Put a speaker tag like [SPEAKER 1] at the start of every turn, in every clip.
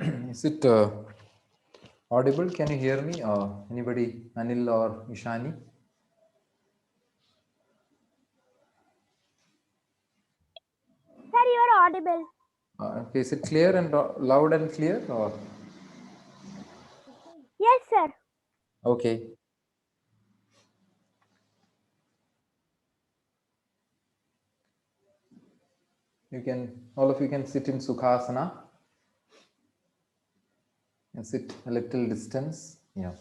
[SPEAKER 1] Is it audible? Can you hear me? Anybody? Anil or Ishani?
[SPEAKER 2] Sir, you are audible.
[SPEAKER 1] Okay, is it clear and loud and clear? Or
[SPEAKER 2] Yes, sir.
[SPEAKER 1] okay, you can. All of you can sit in Sukhasana and sit a little distance. Yeah.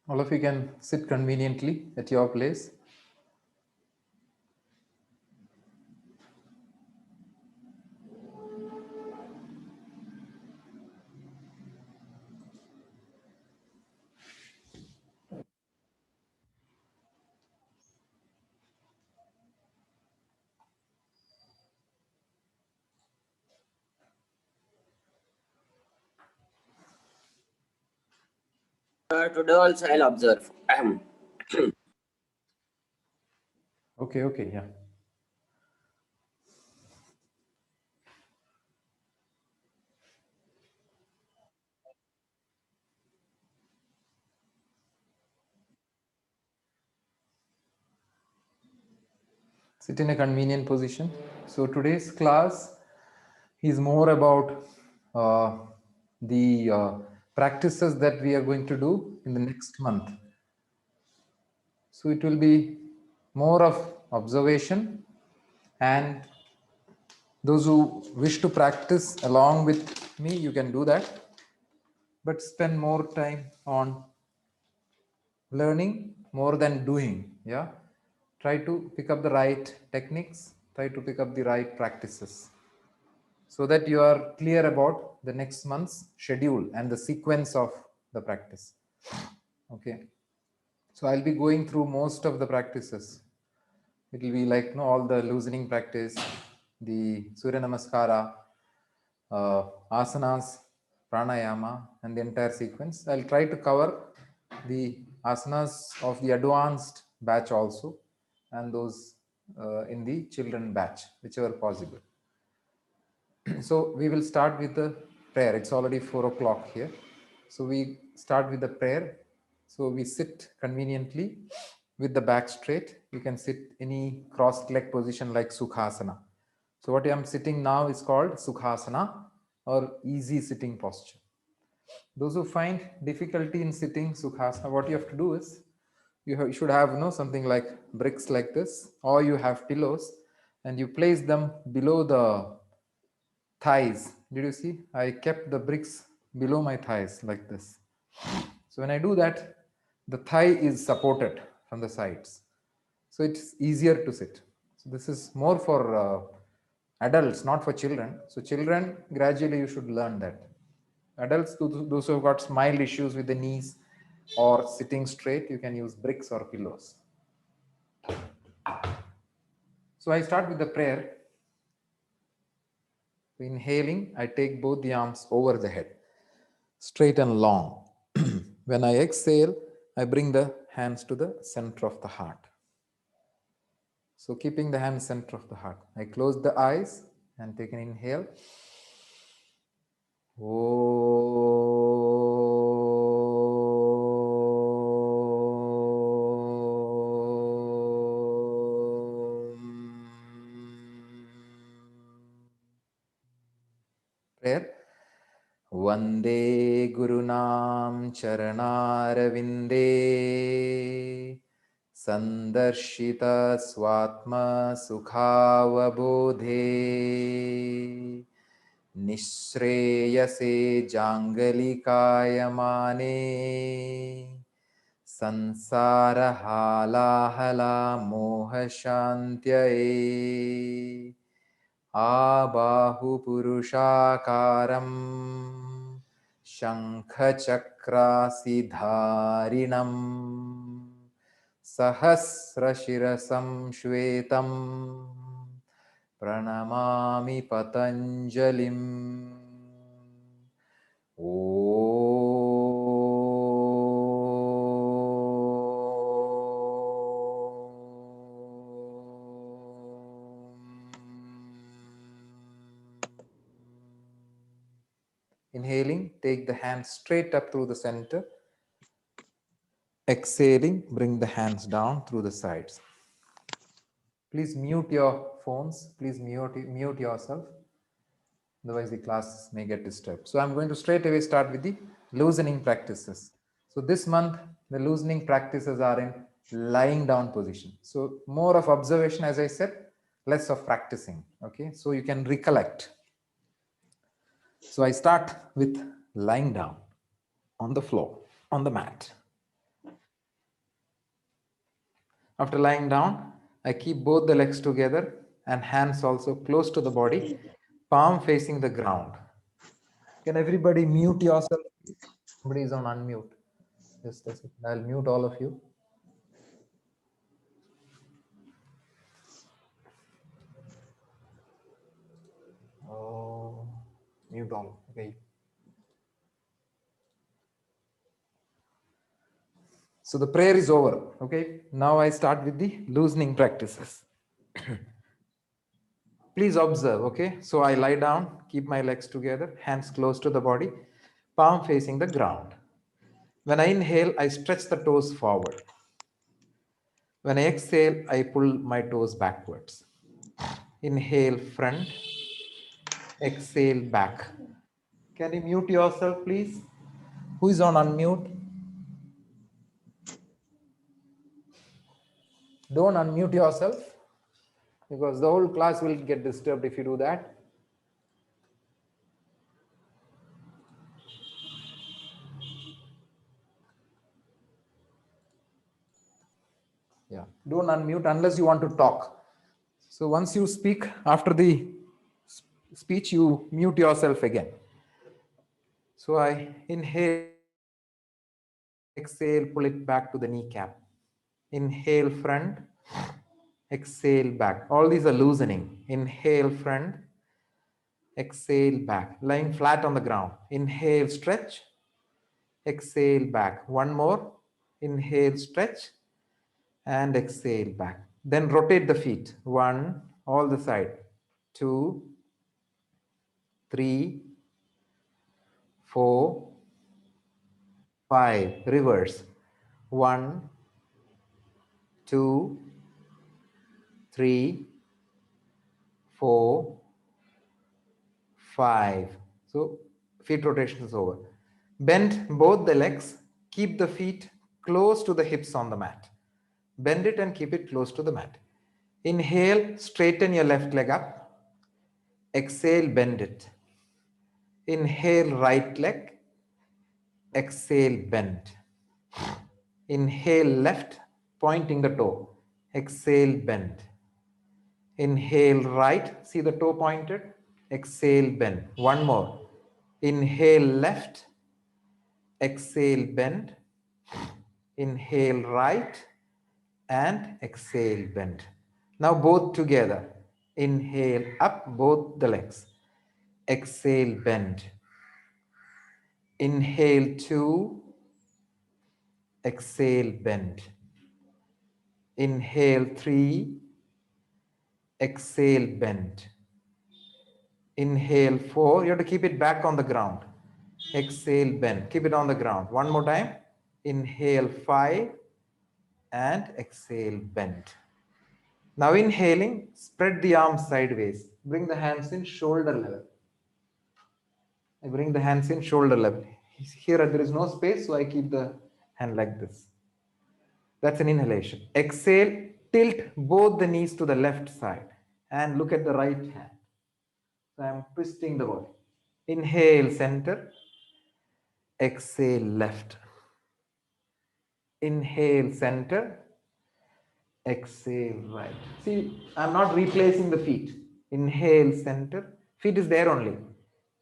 [SPEAKER 1] All of you can sit conveniently at your place.
[SPEAKER 3] Today also I'll observe.
[SPEAKER 1] Okay, okay, yeah. Sit in a convenient position. So today's class is more about the practices that we are going to do in the next month. So it will be more of observation, and those who wish to practice along with me, you can do that, but spend more time on learning more than doing. Yeah, try to pick up the right techniques, try to pick up the right practices, so that you are clear about the next month's schedule and the sequence of the practice. Okay, so I'll be going through most of the practices. It will be like all the loosening practice, the Surya Namaskara, asanas, pranayama, and the entire sequence. I'll try to cover the asanas of the advanced batch also, and those in the children batch, whichever possible. So we will start with the prayer. It's already 4 o'clock here. So we start with the prayer. So we sit conveniently with the back straight. You can sit any crossed leg position like Sukhasana. So what I am sitting now is called Sukhasana, or easy sitting posture. Those who find difficulty in sitting Sukhasana, what you have to do is you should have something like bricks like this, or you have pillows, and you place them below the thighs. Did you see? I kept the bricks below my thighs like this. So when I do that, the thigh is supported from the sides. So it's easier to sit. So this is more for adults, not for children. So children, gradually you should learn that. Adults, those who have got mild issues with the knees or sitting straight, you can use bricks or pillows. So I start with the prayer. Inhaling, I take both the arms over the head, straight and long. When I exhale, I bring the hands to the center of the heart. So keeping the hands center of the heart, I close the eyes and take an inhale. here. Vande Gurunam Charanarvinde Sandarshita Swatma Sukhavabodhe Nishreyase Jangalikayamane Sansara Halahala Mohashantyaye Abahu Purushakaram Shankhachakrasidharinam Sahasrashirasam Shvetam Pranamami Patanjalim. Inhaling, take the hands straight up through the center. Exhaling, bring the hands down through the sides. Please mute your phones. Please mute yourself. Otherwise, the class may get disturbed. So I'm going to straight away start with the loosening practices. So this month, the loosening practices are in lying down position. So more of observation, as I said, less of practicing. Okay, so you can recollect. So I start with lying down on the floor, on the mat. After lying down, I keep both the legs together and hands also close to the body, palm facing the ground. Can everybody mute yourself? Somebody is on unmute. Just a second. I'll mute all of you. Oh, mute all. Okay. So the prayer is over. Okay. Now I start with the loosening practices. Please observe. Okay. So I lie down, keep my legs together, hands close to the body, palm facing the ground. When I inhale, I stretch the toes forward. When I exhale, I pull my toes backwards. Inhale front, exhale back. Can you mute yourself, please? Who is on unmute? Don't unmute yourself because the whole class will get disturbed if you do that. Yeah, don't unmute unless you want to talk. So once you speak, after the speech, you mute yourself again. So I inhale, exhale, pull it back to the kneecap. Inhale front, exhale back. All these are loosening. Inhale front, exhale back. Lying flat on the ground. Inhale, stretch, exhale back. One more. Inhale, stretch, and exhale back. Then rotate the feet. 1, all the side. 2, 3, 4, 5. Reverse. 1, 2, 3, 4, 5. So feet rotation is over. Bend both the legs. Keep the feet close to the hips on the mat. Bend it and keep it close to the mat. Inhale, straighten your left leg up. Exhale, bend it. Inhale, right leg. Exhale, bend. Inhale, left, pointing the toe. Exhale, bend. Inhale, right, see the toe pointed. Exhale, bend. One more. Inhale, left. Exhale, bend. Inhale, right. And exhale, bend. Now both together. Inhale, up both the legs. Exhale, bend. Inhale, 2. Exhale, bend. Inhale, 3. Exhale, bend. Inhale, 4. You have to keep it back on the ground. Exhale, bend. Keep it on the ground. One more time. Inhale, 5. And exhale, bend. Now inhaling, spread the arms sideways. Bring the hands in shoulder level. I bring the hands in shoulder level. Here there is no space, so I keep the hand like this. That's an inhalation. Exhale, tilt both the knees to the left side and look at the right hand. So I'm twisting the body. Inhale, center. Exhale, left. Inhale, center. Exhale, right. See, I'm not replacing the feet. Inhale, center. Feet is there only.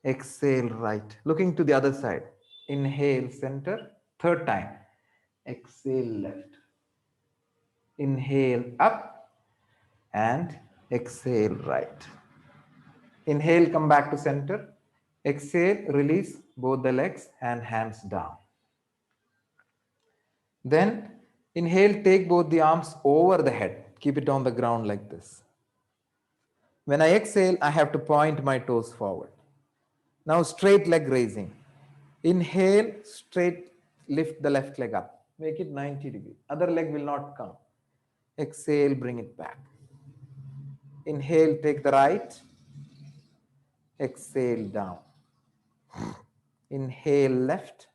[SPEAKER 1] Exhale, right. Looking to the other side. Inhale, center. Third time. Exhale, left. Inhale, up. And exhale, right. Inhale, come back to center. Exhale, release both the legs and hands down. Then inhale, take both the arms over the head. Keep it on the ground like this. When I exhale, I have to point my toes forward. Now straight leg raising. Inhale, straight, lift the left leg up. Make it 90 degrees. Other leg will not come. Exhale, bring it back. Inhale, take the right. Exhale, down. Inhale, left.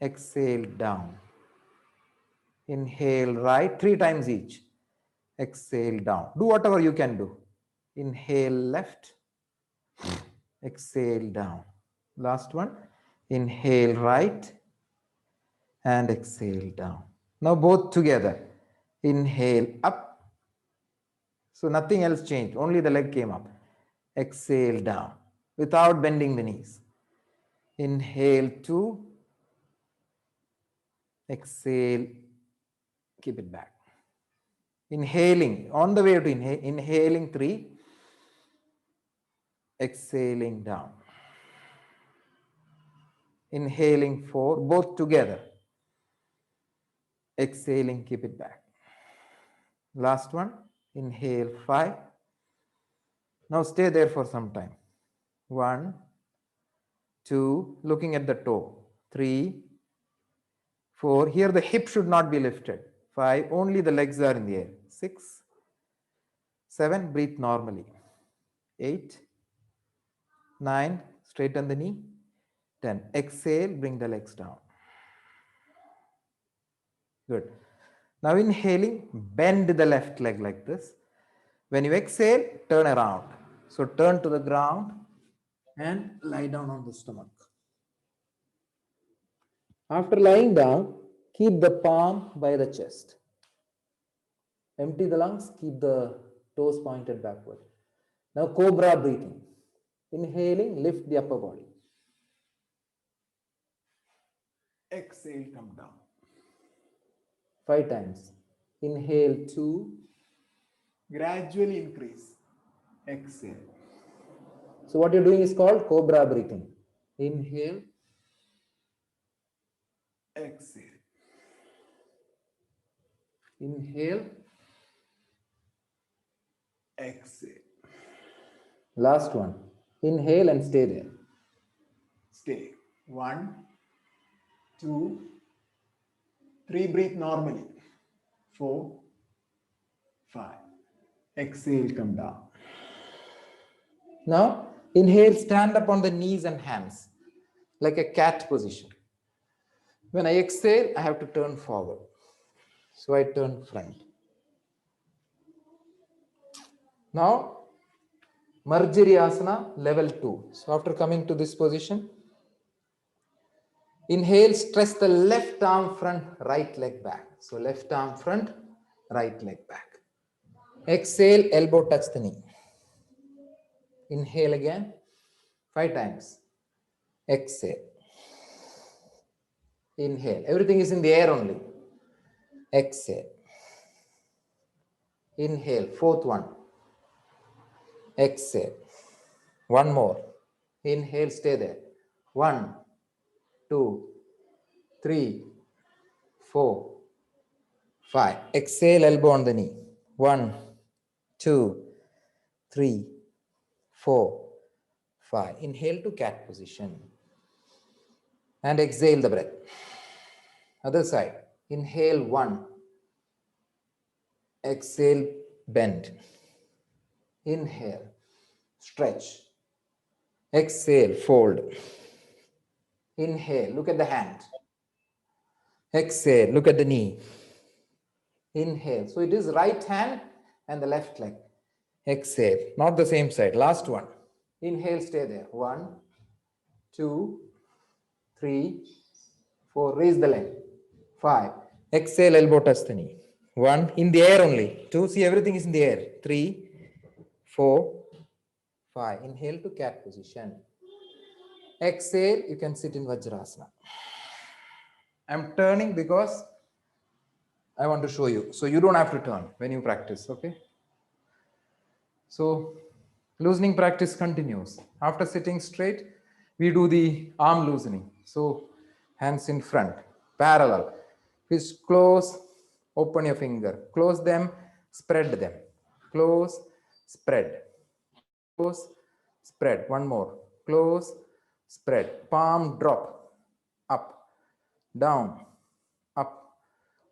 [SPEAKER 1] Exhale, down. Inhale, right. 3 times each. Exhale, down. Do whatever you can do. Inhale, left. Exhale, down. Last one. Inhale, right. And exhale, down. Now both together. Inhale, up. So nothing else changed. Only the leg came up. Exhale, down. Without bending the knees. Inhale, 2. Exhale, keep it back. Inhaling, on the way to inhaling 3. Exhaling, down. Inhaling 4, both together. Exhaling, keep it back. Last one, inhale 5. Now stay there for some time. 1, 2, looking at the toe. 3, 4. Here the hip should not be lifted. 5, only the legs are in the air. 6, 7, breathe normally. 8, 9, straighten the knee. 10, exhale, bring the legs down. Good. Now inhaling, bend the left leg like this. When you exhale, turn around. So turn to the ground and lie down on the stomach. After lying down, keep the palm by the chest. Empty the lungs, keep the toes pointed backward. Now cobra breathing. Inhaling, lift the upper body. Exhale, come down. 5 times. Inhale 2. Gradually increase. Exhale. So what you're doing is called cobra breathing. Inhale. Exhale. Inhale. Exhale. Last one. Inhale and stay there. Stay. 1, 2, 3. Breathe normally. 4, 5. Exhale, come down. Now, inhale, stand up on the knees and hands like a cat position. When I exhale, I have to turn forward. So I turn front. Now, Marjariasana level 2. So after coming to this position, inhale, stretch the left arm front, right leg back. So left arm front, right leg back. Exhale, elbow touch the knee. Inhale again, 5 times. Exhale. Inhale. Everything is in the air only. Exhale. Inhale. 4th one. Exhale. One more. Inhale, stay there. 1, 2, 3, 4, 5. Exhale, elbow on the knee. 1, 2, 3, 4, 5. Inhale to cat position. And exhale the breath. Other side. Inhale 1. Exhale, bend. Inhale, stretch. Exhale, fold. Inhale, look at the hand. Exhale, look at the knee. Inhale. So it is right hand and the left leg. Exhale, not the same side. Last one. Inhale, stay there. 1, 2, 3, 4. Raise the leg. 5. Exhale, elbow touch the knee. 1, in the air only. 2, see everything is in the air. 3, 4, 5. Inhale to cat position. Exhale, you can sit in Vajrasana. I'm turning because I want to show you. So you don't have to turn when you practice, okay? So loosening practice continues. After sitting straight, we do the arm loosening. So hands in front, parallel. Fist close, open your finger. Close them, spread them. Close, spread. Close, spread. One more. Close, spread. Palm drop. Up, down, up,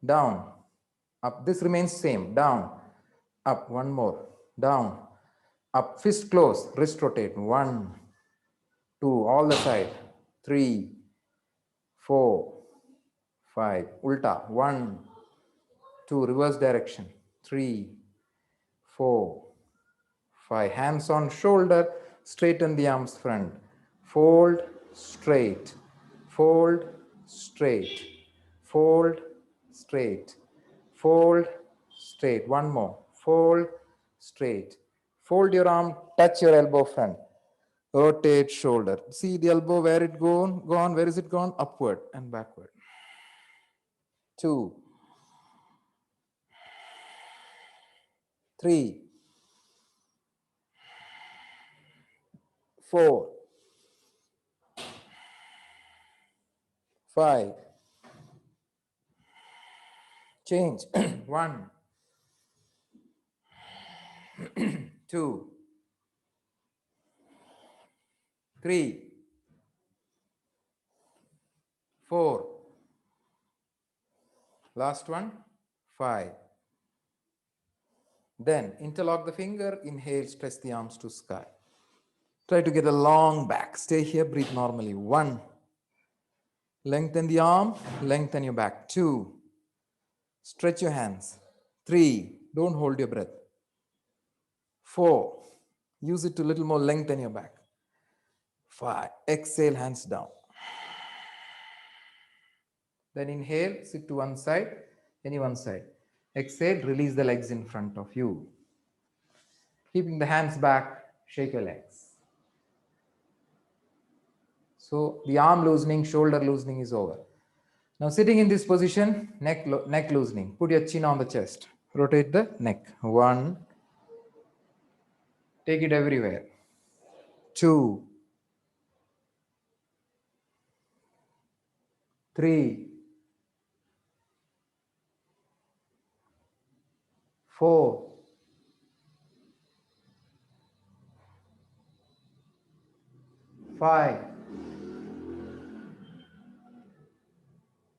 [SPEAKER 1] down, up. This remains same. Down, up. One more. Down, up. Fist close. Wrist rotate. 1, 2. All the side. 3, 4, 5. Ulta. 1, 2. Reverse direction. 3, 4, 5. Hands on shoulder. Straighten the arms front. Fold, straight. Fold, straight. Fold, straight. Fold, straight. One more. Fold, straight. Fold your arm, touch your elbow front. Rotate shoulder. See the elbow where it gone? Where is it gone? Upward and backward. 2, 3, 4, 5. Change. 1, 2, 3, 4. Last one. 5. Then interlock the finger. Inhale, stretch the arms to sky. Try to get a long back. Stay here, breathe normally. 1. Lengthen the arm, lengthen your back. 2. Stretch your hands. 3. Don't hold your breath. 4. Use it to little more lengthen your back. 5. Exhale, hands down. Then inhale, sit to one side, any one side. Exhale, release the legs in front of you. Keeping the hands back, shake your legs. So the arm loosening, shoulder loosening is over. Now sitting in this position, neck loosening. Put your chin on the chest. Rotate the neck. 1. Take it everywhere. 2. 3. 4. 5.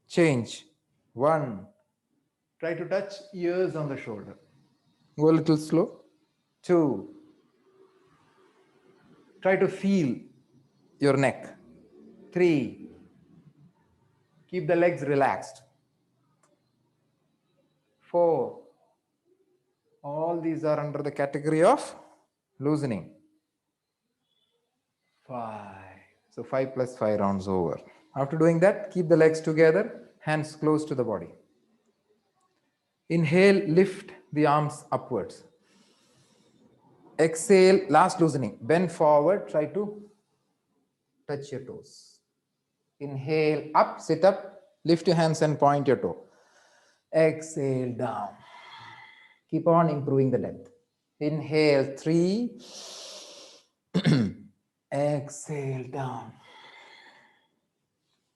[SPEAKER 1] Change. 1. Try to touch ears on the shoulder. Go a little slow. 2. Try to feel your neck. 3. Keep the legs relaxed. 4. All these are under the category of loosening. 5. So 5 plus 5 rounds over. After doing that, keep the legs together, hands close to the body. Inhale, lift the arms upwards. Exhale, last loosening. Bend forward, try to touch your toes. Inhale, up, sit up, lift your hands and point your toe. Exhale, down. Keep on improving the depth. Inhale, 3. Exhale, down.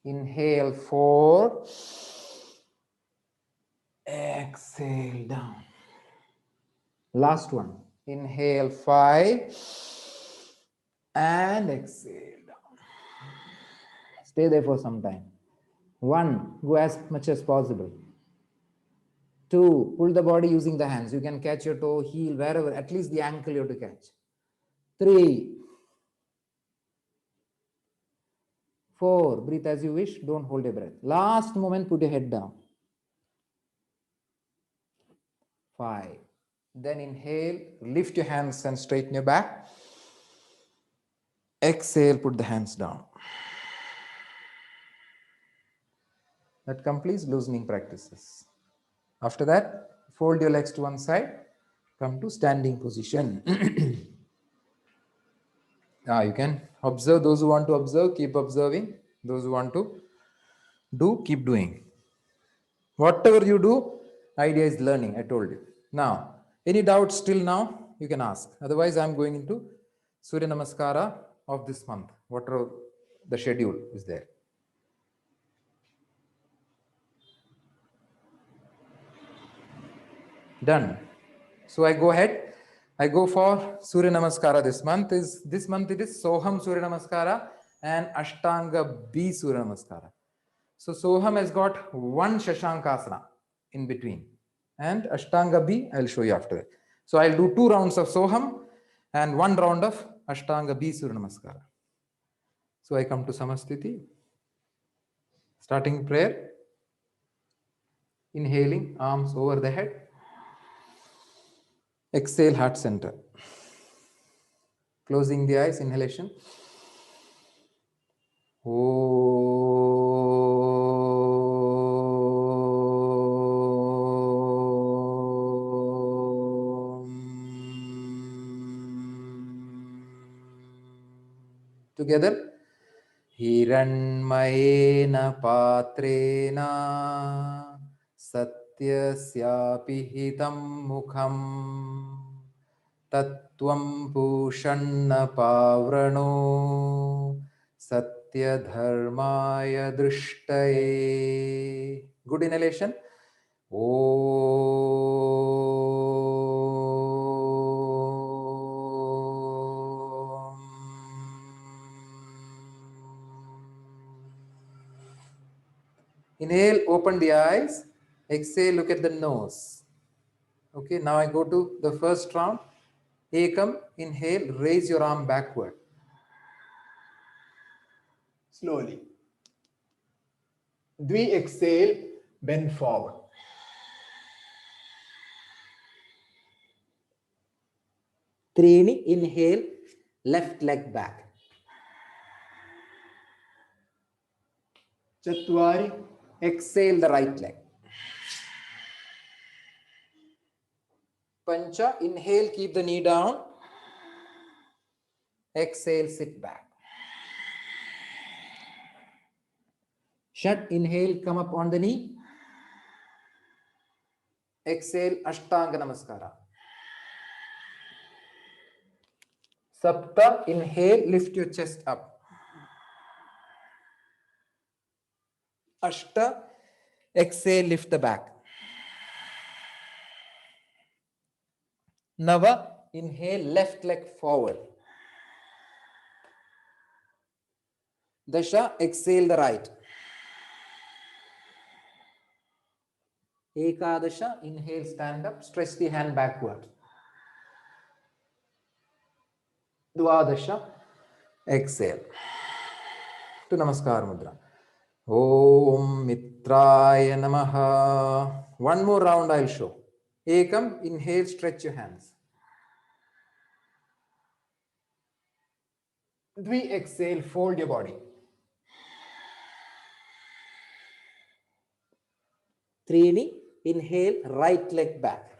[SPEAKER 1] Inhale, 4. Exhale, down. Last one. Inhale, 5. And exhale, down. Stay there for some time. 1. Go as much as possible. 2. Pull the body using the hands. You can catch your toe, heel, wherever, at least the ankle you have to catch. 3. 4, breathe as you wish, don't hold your breath. Last moment, put your head down. 5. Then inhale, lift your hands and straighten your back. Exhale, put the hands down. That completes loosening practices. After that, fold your legs to one side, come to standing position. Now you can observe. Those who want to observe, keep observing. Those who want to do, keep doing. Whatever you do, idea is learning, I told you. Now, any doubts till now, you can ask. Otherwise, I'm going into Surya Namaskara of this month, whatever the schedule is there. Done. So I go ahead. I go for Surya Namaskara this month. It is Soham Surya Namaskara and Ashtanga B Surya Namaskara. So Soham has got one Shashankasana in between, and Ashtanga B I'll show you after that. So I'll do 2 rounds of Soham and 1 round of Ashtanga B Surya Namaskara. So I come to Samasthiti, starting prayer, inhaling, arms over the head. Exhale, heart center. Closing the eyes, inhalation. Together. Hiranmayena patrena satyasyapi hitam mukham tattvam pushanna pavrano satyadharmaya drishtaye. Good inhalation. Inhale, open the eyes. Exhale, look at the nose. Okay, now I go to the first round. Ekam, inhale, raise your arm backward.
[SPEAKER 4] Slowly. Dvi, exhale, bend forward.
[SPEAKER 1] Trini, inhale, left leg back.
[SPEAKER 4] Chatwari,
[SPEAKER 1] Exhale the right leg. Pancha, inhale, keep the knee down. Exhale, sit back. Shat, inhale, come up on the knee. Exhale, Ashtanga Namaskara. Sapta, inhale, lift your chest up. Ashta, exhale, lift the back. Nava, inhale, left leg forward. Dasha, exhale the right. Ekadasha, inhale, stand up, stretch the hand backward. Dvadasha, exhale. To Namaskar Mudra. Om Mitraya Namaha. One more round I'll show. Ekam, inhale, stretch your hands.
[SPEAKER 4] Dvi, exhale, fold your body.
[SPEAKER 1] Trini, inhale, right leg back.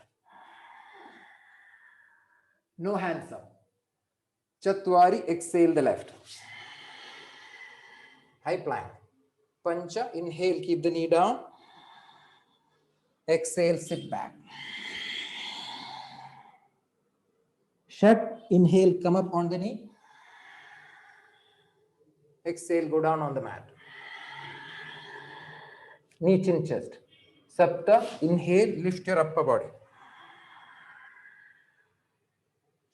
[SPEAKER 4] No hands up.
[SPEAKER 1] Chatwari, exhale the left. High plank. Pancha, inhale, keep the knee down. Exhale, sit back. Shat, inhale, come up on the knee. Exhale, go down on the mat. Knee, chin, chest. Sapta, inhale, lift your upper body.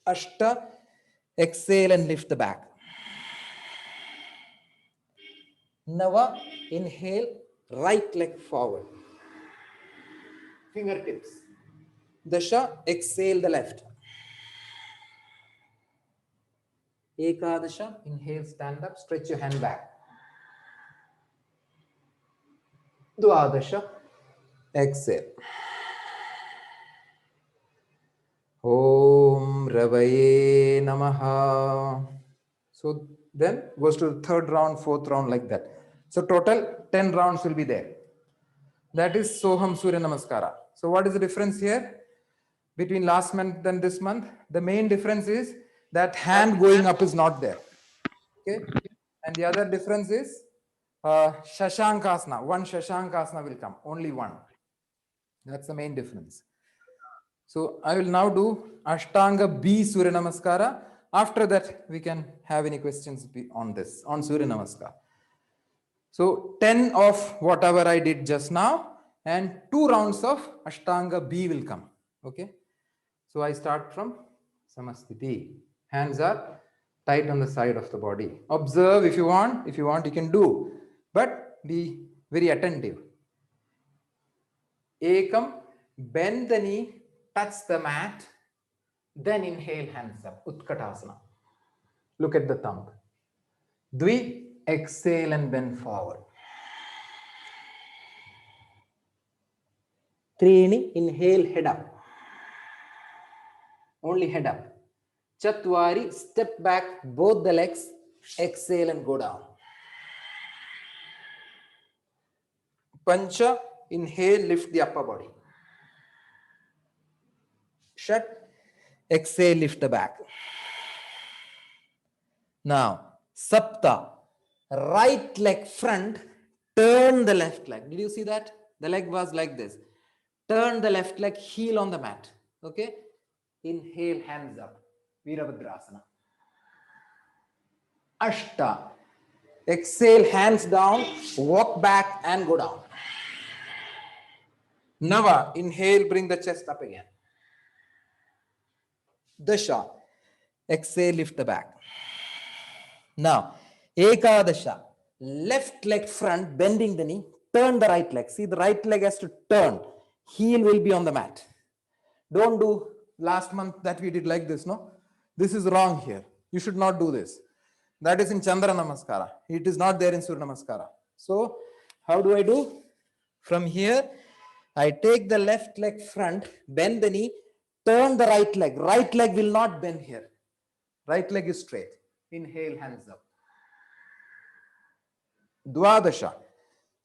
[SPEAKER 1] Ashta, exhale and lift the back. Nava, inhale, right leg forward.
[SPEAKER 4] Fingertips.
[SPEAKER 1] Dasha, exhale the left. Ekadasha, inhale, stand up, stretch your hand back.
[SPEAKER 4] Dvadasha.
[SPEAKER 1] Exhale. Om Ravaye Namaha. So then goes to the third round, fourth round, like that. So total 10 rounds will be there. That is Soham Surya Namaskara. So what is the difference here between last month and this month? The main difference is that hand going up is not there. Okay. And the other difference is Shashankasana. One Shashankasana will come. Only one. That's the main difference. So I will now do Ashtanga B Surya Namaskara. After that, we can have any questions on this, on Surya Namaskar. So 10 of whatever I did just now and 2 rounds of Ashtanga B will come. Okay. So I start from Samasthiti. Hands are tight on the side of the body. Observe if you want. If you want, you can do. But be very attentive. Ekam, bend the knee, touch the mat, then inhale, hands up. Utkatasana. Look at the thumb. Dvi, exhale and bend forward. Trini, inhale, head up. Only head up. Chatwari, step back, both the legs, exhale and go down. Pancha, inhale, lift the upper body. Shat, exhale, lift the back. Now, Sapta, right leg front, turn the left leg. Did you see that? The leg was like this. Turn the left leg, heel on the mat. Okay? Inhale, hands up. Virabhadrasana. Ashta. Exhale, hands down, walk back and go down. Nava. Inhale, bring the chest up again. Dasha. Exhale, lift the back. Now, Ekadasha. Left leg front, bending the knee. Turn the right leg. See, the right leg has to turn. Heel will be on the mat. Don't do last month that we did like this, no? This is wrong here. You should not do this. That is in Chandra Namaskara. It is not there in Surya Namaskara. So, how do I do? From here, I take the left leg front, bend the knee, turn the right leg. Right leg will not bend here. Right leg is straight. Inhale, hands up. Dvadasha.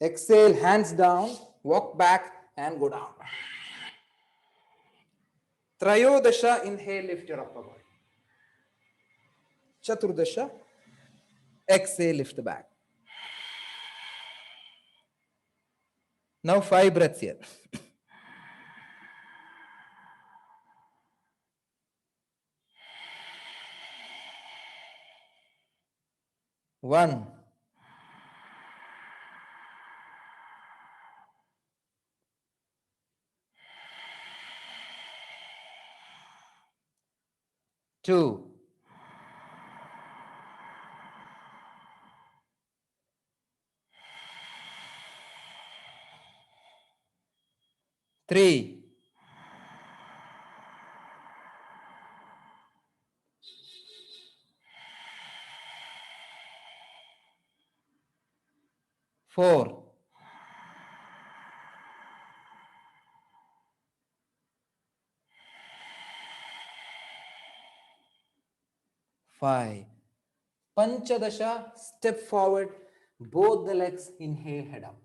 [SPEAKER 1] Exhale, hands down, walk back and go down. Trayodasha, inhale, lift your upper body. Chaturdasha, exhale, lift the back. Now 5 breaths here. 1. 2. 3. 4. 5. Panchadasha, step forward, both the legs, inhale, head up.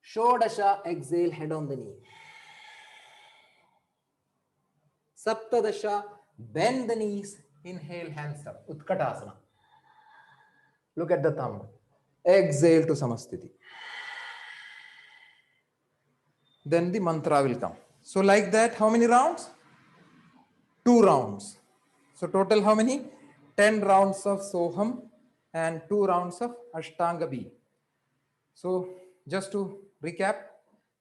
[SPEAKER 1] Shodasha, exhale, head on the knee. Saptadasha, bend the knees, inhale, hands up. Utkatasana. Look at the thumb. Exhale to Samasthiti. Then the mantra will come. So like that, how many rounds? 2 rounds. So total how many? 10 rounds of Soham and 2 rounds of Ashtanga B. So just to recap,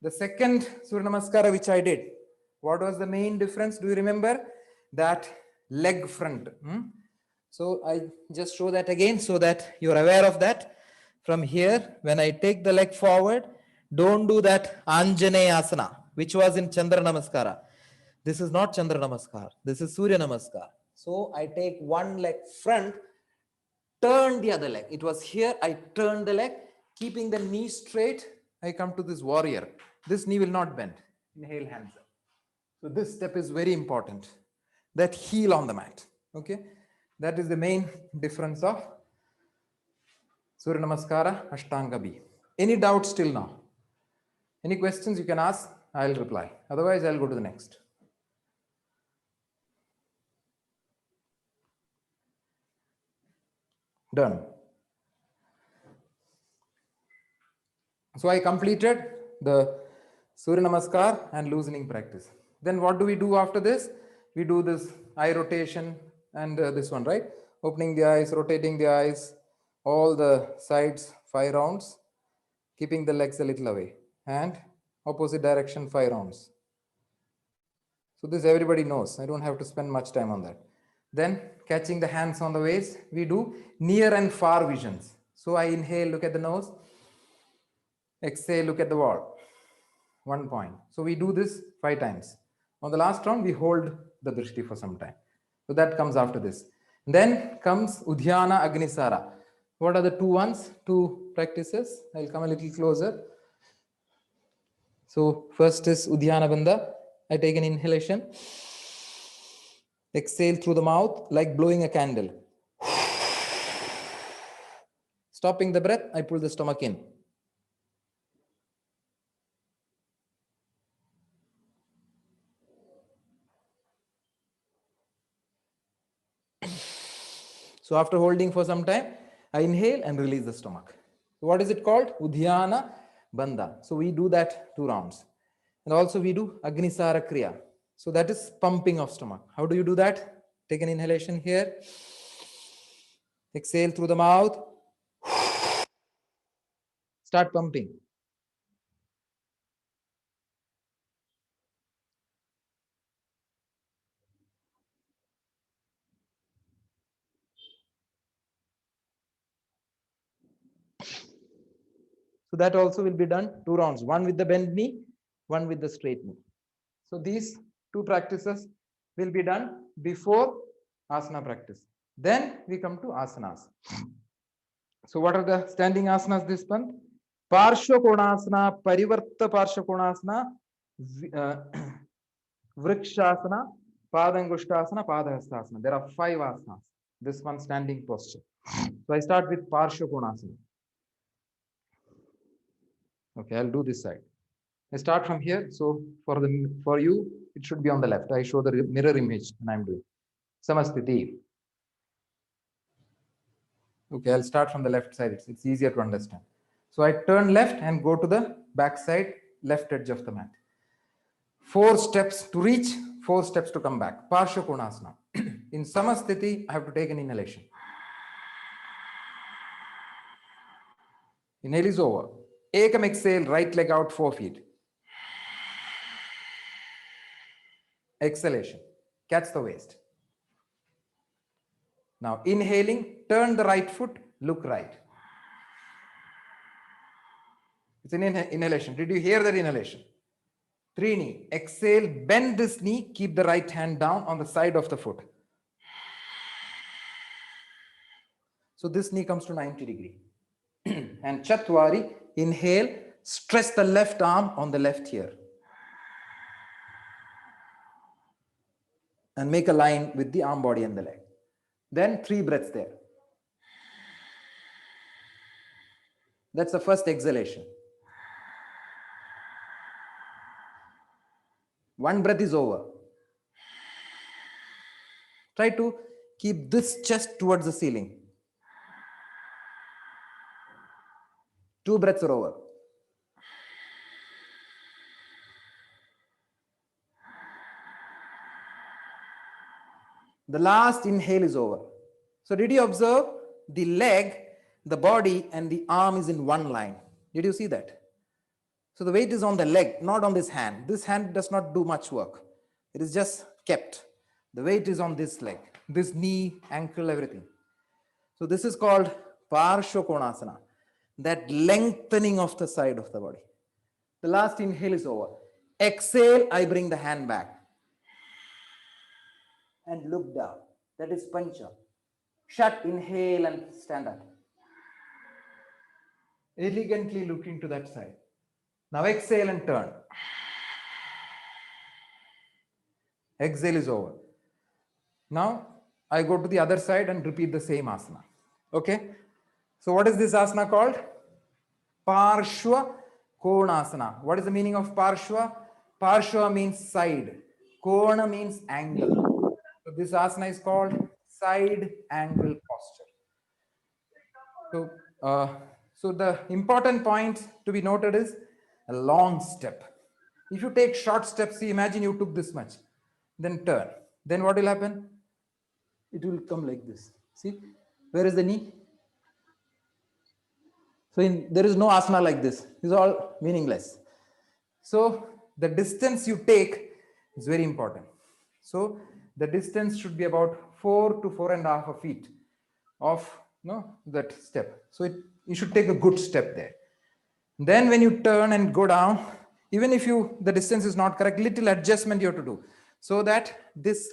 [SPEAKER 1] the second Surya Namaskara which I did, what was the main difference? Do you remember? That leg front. So I just show that again so that you're aware of that. From here, when I take the leg forward, don't do that Anjaneya Asana, which was in Chandra Namaskara. This is not Chandra Namaskar. This is Surya Namaskar. So I take one leg front, turn the other leg. It was here, I turned the leg, Keeping the knee straight, I come to this warrior. This knee will not bend. Inhale, hands up. So this step is very important. That heel on the mat. Okay, that is the main difference of Surya Namaskara, Ashtanga B. Any doubts till now? Any questions you can ask? I'll reply. Otherwise, I'll go to the next. Done. So I completed the Surya Namaskar and loosening practice. Then what do we do after this? We do this eye rotation and this one, right? Opening the eyes, rotating the eyes, all the sides, 5 rounds, keeping the legs a little away, and opposite direction 5 rounds. So this everybody knows. I don't have to spend much time on that. Then catching the hands on the waist, we do near and far visions. So I inhale, look at the nose. Exhale, look at the wall. 1 point. So we do this 5 times. On the last round, we hold the drishti for some time. So that comes after this. Then comes Udhyana Agnisara. What are the 2 ones? 2 practices. I'll come a little closer. So first is Udhyana Bandha. I take an inhalation. Exhale through the mouth like blowing a candle. Stopping the breath, I pull the stomach in. So after holding for some time, I inhale and release the stomach. So what is it called? Udhyana Bandha. So we do that 2 rounds. And also we do Agnisara Kriya. So that is pumping of stomach. How do you do that? Take an inhalation here. Exhale through the mouth. Start pumping. So that also will be done 2 rounds, 1 with the bent knee, 1 with the straight knee. So these 2 practices will be done before asana practice. Then we come to asanas. So what are the standing asanas this month? Parshva Konasana, Parivarta Parshva Konasana, Vrikshasana, Padangushtasana, Padahastasana. There are 5 asanas. This one standing posture. So I start with Parshva Konasana. Okay, I'll do this side. I start from here. So for you, it should be on the left. I show the mirror image and I'm doing Samastiti. Okay, I'll start from the left side. It's easier to understand. So I turn left and go to the back side, left edge of the mat. 4 steps to reach, 4 steps to come back. Parsha Konasana. In Samastiti, I have to take an inhalation. Inhale is over. Ekam exhale, right leg out 4 feet. Exhalation. Catch the waist. Now inhaling, turn the right foot, look right. It's an inhalation. Did you hear that inhalation? 3 knee. Exhale, bend this knee, keep the right hand down on the side of the foot. So this knee comes to 90 degree. And Chatwari, inhale, stretch the left arm on the left ear. And make a line with the arm, body and the leg. Then 3 breaths there. That's the first exhalation. 1 breath is over. Try to keep this chest towards the ceiling. 2 breaths are over. The last inhale is over. So did you observe the leg, the body and the arm is in one line? Did you see that? So the weight is on the leg, not on this hand. This hand does not do much work. It is just kept. The weight is on this leg, this knee, ankle, everything. So this is called Parsva Konasana, that lengthening of the side of the body. The last inhale is over. Exhale, I bring the hand back. And look down. That is Pancha. Shut, inhale and stand up. elegantly looking to that side. Now exhale and turn. Exhale is over. Now I go to the other side and repeat the same asana. Okay. So what is this asana called? Parshva Konasana. What is the meaning of Parshva? Parshva means side. Kona means angle. So this asana is called side angle posture. So the important point to be noted is a long step. If you take short steps, see, imagine you took this much, then turn. Then what will happen? It will come like this. See, where is the knee? So there is no asana like this. It's all meaningless. So the distance you take is very important. So the distance should be about 4 to 4.5 feet of that step. So you should take a good step there. Then when you turn and go down, even if the distance is not correct, little adjustment you have to do so that this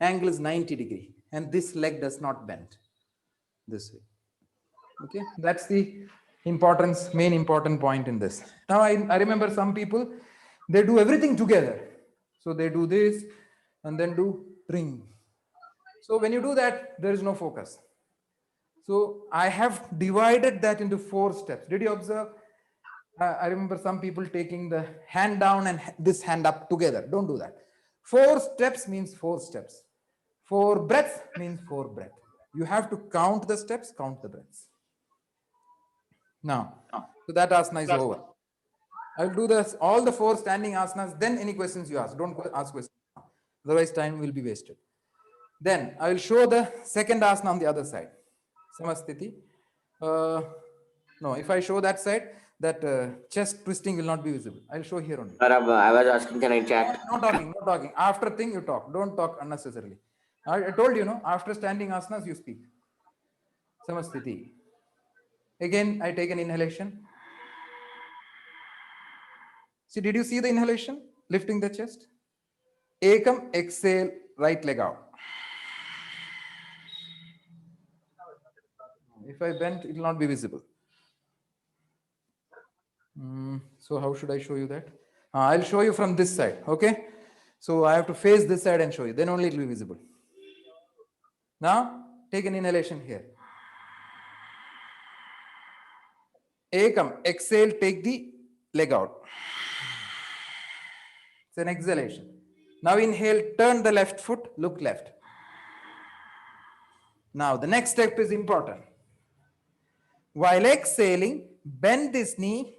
[SPEAKER 1] angle is 90 degree and this leg does not bend this way. Okay, that's the main important point in this. Now I remember some people, they do everything together. So they do this and then do ring. So when you do that, there is no focus. So I have divided that into 4 steps. Did you observe? I remember some people taking the hand down and this hand up together. Don't do that. 4 steps means 4 steps. 4 breaths means 4 breaths. You have to count the steps, count the breaths. Now, so that asana is over. I'll do all the 4 standing asanas. Then any questions you ask, don't ask questions. Otherwise, time will be wasted. Then I will show the second asana on the other side. Samasthiti. No, if I show that side, that chest twisting will not be visible. I'll show here only.
[SPEAKER 3] I was asking, can I chat?
[SPEAKER 1] No talking. After thing you talk. Don't talk unnecessarily. I told you, after standing asanas you speak. Samasthiti. Again, I take an inhalation. See, did you see the inhalation? Lifting the chest. Ekam, exhale, right leg out. If I bend, it will not be visible. So how should I show you that? I'll show you from this side. Okay. So I have to face this side and show you. Then only it will be visible. Now take an inhalation here. Ekam, exhale, take the leg out. It's an exhalation. Now inhale, turn the left foot, look left. Now the next step is important. While exhaling, bend this knee.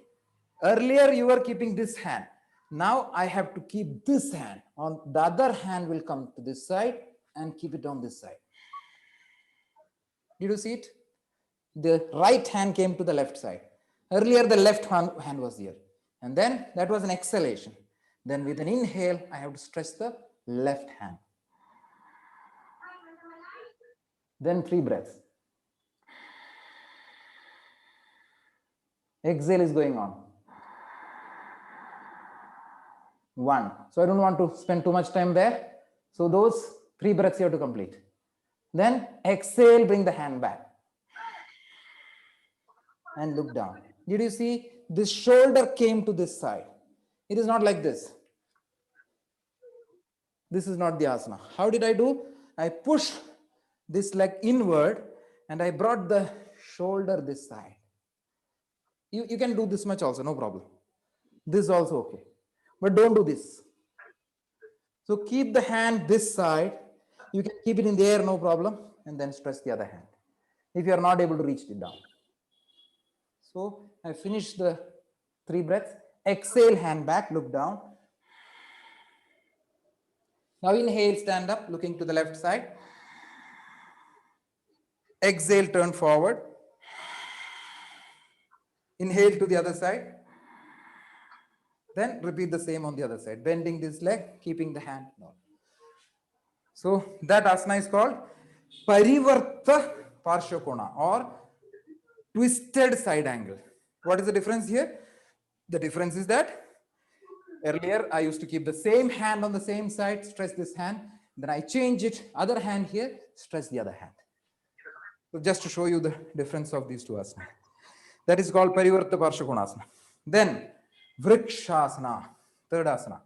[SPEAKER 1] Earlier you were keeping this hand. Now I have to keep this hand. On the other hand will come to this side and keep it on this side. Did you see it? The right hand came to the left side. Earlier the left hand was here. And then that was an exhalation. Then with an inhale, I have to stretch the left hand. Then 3 breaths. Exhale is going on. 1. So I don't want to spend too much time there. So those 3 breaths you have to complete. Then exhale, bring the hand back. And look down. Did you see? This shoulder came to this side. It is not like this. This is not the asana. How did I do? I pushed this leg inward and I brought the shoulder this side. You can do this much also, no problem. This is also okay. But don't do this. So keep the hand this side. You can keep it in the air, no problem. And then stretch the other hand. If you are not able to reach it down. So I finished the 3 breaths. Exhale, hand back, look down. Now inhale, stand up, looking to the left side. Exhale, turn forward. Inhale to the other side. Then repeat the same on the other side. Bending this leg, keeping the hand down. So that asana is called Parivarta Parshakona or twisted side angle. What is the difference here? The difference is that earlier I used to keep the same hand on the same side, stretch this hand. Then I change it, other hand here, stretch the other hand. So just to show you the difference of these 2 asanas. That is called Parivarta Parshakonasana. Then Vrikshasana, third asana.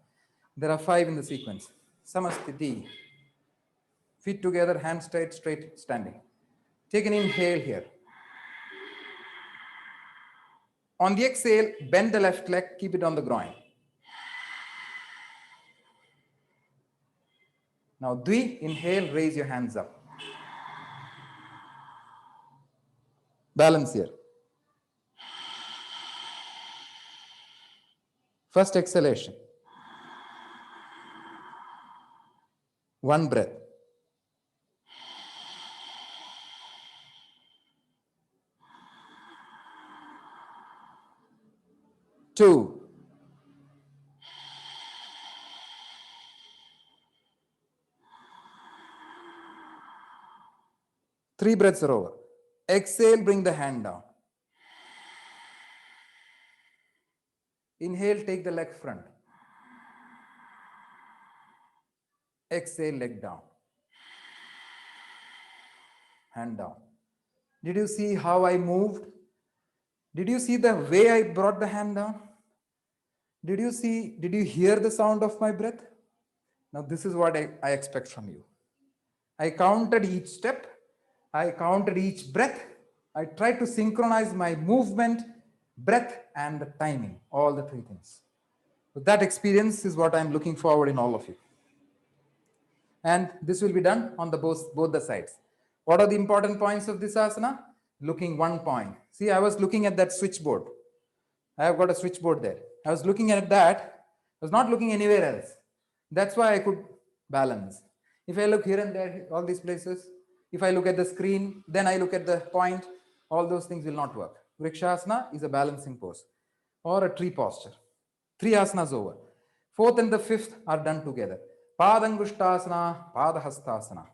[SPEAKER 1] There are 5 in the sequence. Samasthiti, feet together, hands straight standing. Take an inhale here. On the exhale, bend the left leg, keep it on the groin. Now, Dvi, inhale, raise your hands up. Balance here. First exhalation. 1 breath. 2. 3 breaths are over. Exhale, bring the hand down. Inhale, take the leg front. Exhale, leg down. Hand down. Did you see how I moved? Did you see the way I brought the hand down? Did you hear the sound of my breath? Now this is what I expect from you. I counted each step. I counted each breath. I tried to synchronize my movement, breath, and the timing, all the 3 things. So that experience is what I'm looking forward in all of you. And this will be done on both the sides. What are the important points of this asana? Looking 1 point. See, I was looking at that switchboard. I have got a switchboard there. I was looking at that. I was not looking anywhere else. That's why I could balance. If I look here and there, all these places, if I look at the screen, then I look at the point, all those things will not work. Vrikshasana is a balancing pose or a tree posture. 3 asanas over. 4th and the 5th are done together. Padangushtasana, Padahastasana.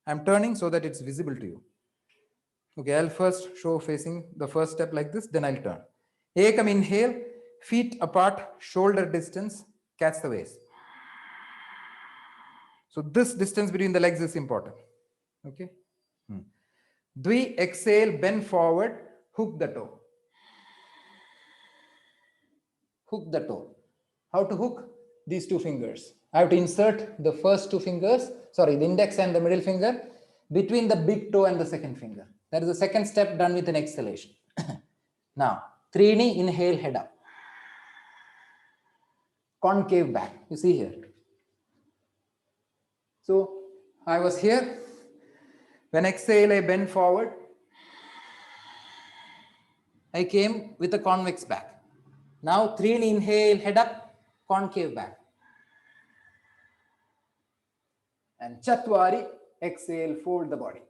[SPEAKER 1] I'm turning so that it's visible to you. Okay, I'll first show facing the first step like this, then I'll turn. Ekam, inhale, feet apart, shoulder distance, catch the waist. So this distance between the legs is important. Okay. Dvi, exhale, bend forward, hook the toe. Hook the toe. How to hook? These 2 fingers. I have to insert the first 2 fingers, the index and the middle finger, between the big toe and the second finger. That is the second step done with an exhalation. Now, Trini, inhale, head up. Concave back. You see here. So, I was here. When exhale, I bend forward. I came with a convex back. Now, Trini, inhale, head up, concave back. And Chatwari, exhale, fold the body.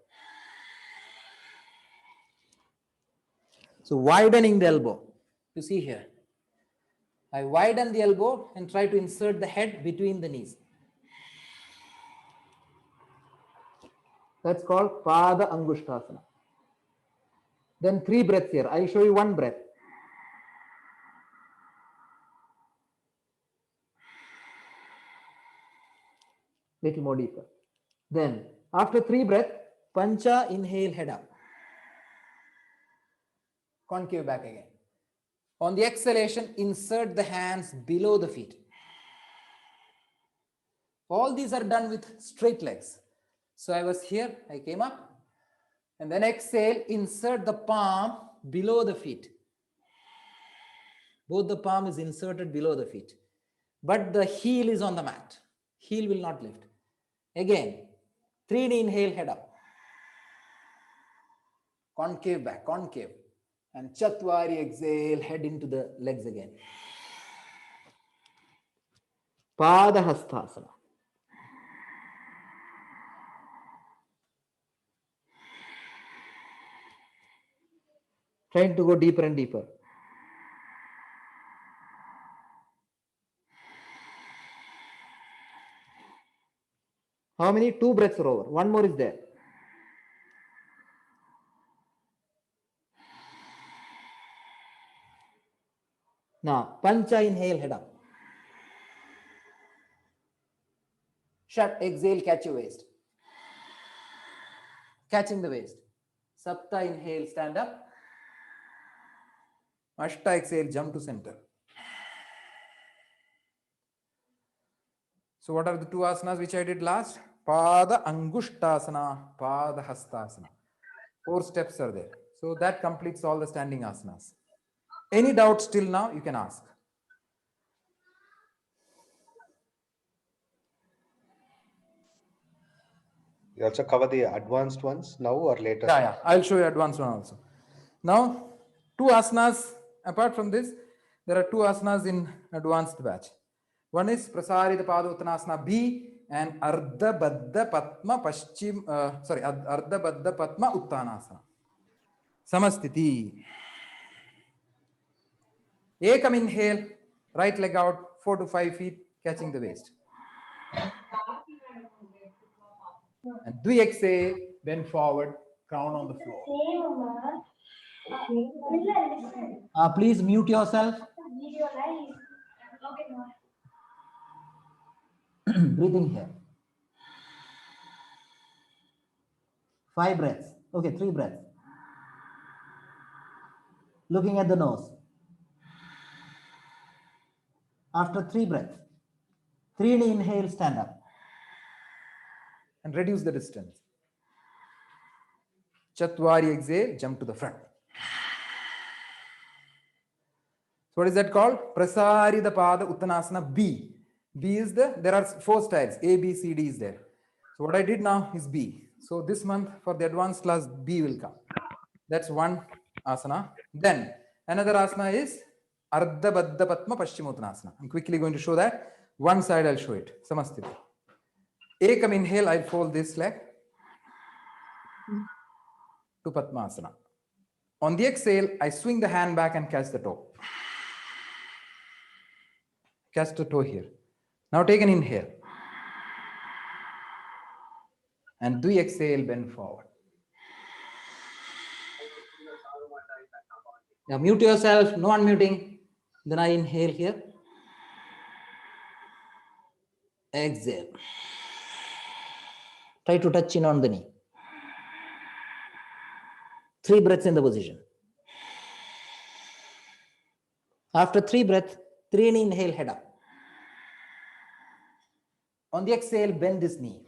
[SPEAKER 1] So widening the elbow. You see here. I widen the elbow and try to insert the head between the knees. That's called Pada Angushtasana. Then 3 breaths here. I show you 1 breath. Little more deeper. Then after 3 breaths, Pancha, inhale, head up. Concave back again. On the exhalation, insert the hands below the feet. All these are done with straight legs. So I was here, I came up, and then exhale, insert the palm below the feet. Both the palm is inserted below the feet, but the heel is on the mat. Heel will not lift. Again, 3D inhale, head up. Concave back, concave. And Chatwari, exhale, head into the legs again. Padahastasana. Trying to go deeper and deeper. How many? 2 breaths are over. 1 more is there. Now, Pancha, inhale, head up. Shut, exhale, catch your waist. Catching the waist. Sapta, inhale, stand up. Ashta exhale, jump to center. So what are the two asanas which I did last? Pada Angushtasana, Pada Hastasana. 4 steps are there. So that completes all the standing asanas. Any doubts till now, you can ask.
[SPEAKER 5] You also cover the advanced ones now or later?
[SPEAKER 1] Yeah, I'll show you advanced one also. Now, 2 asanas, apart from this, there are 2 asanas in advanced batch. One is Prasarita Padottanasana B and Ardha Baddha Padma Ardha Baddha Padma Uttanasana. Samastiti. Ekam inhale, right leg out 4 to 5 feet, catching the waist. And Dvi exhale,
[SPEAKER 4] Bend forward, crown on the floor.
[SPEAKER 6] Please mute yourself. Breathe in here. 5 breaths. Okay, 3 breaths. Looking at the nose. After 3 breaths, 3 inhale, stand up.
[SPEAKER 1] And reduce the distance. Chatwari exhale, jump to the front. So what is that called? Prasarita Pada Uttanasana B. B is there are 4 styles. A, B, C, D is there. So what I did now is B. So this month for the advanced class, B will come. That's one asana. Then another asana is Ardha Baddha Padma Paschimottanasana. I'm quickly going to show that. One side I'll show it. Samastiti. Ekam inhale, I'll fold this leg to Padmasana. On the exhale, I swing the hand back and catch the toe. Catch the toe here. Now take an inhale. And do exhale, bend forward.
[SPEAKER 6] Now mute yourself, no unmuting. Then I inhale here. Exhale. Try to touch chin on the knee. 3 breaths in the position. After 3 breaths, 3 inhale, head up. On the exhale, bend this knee.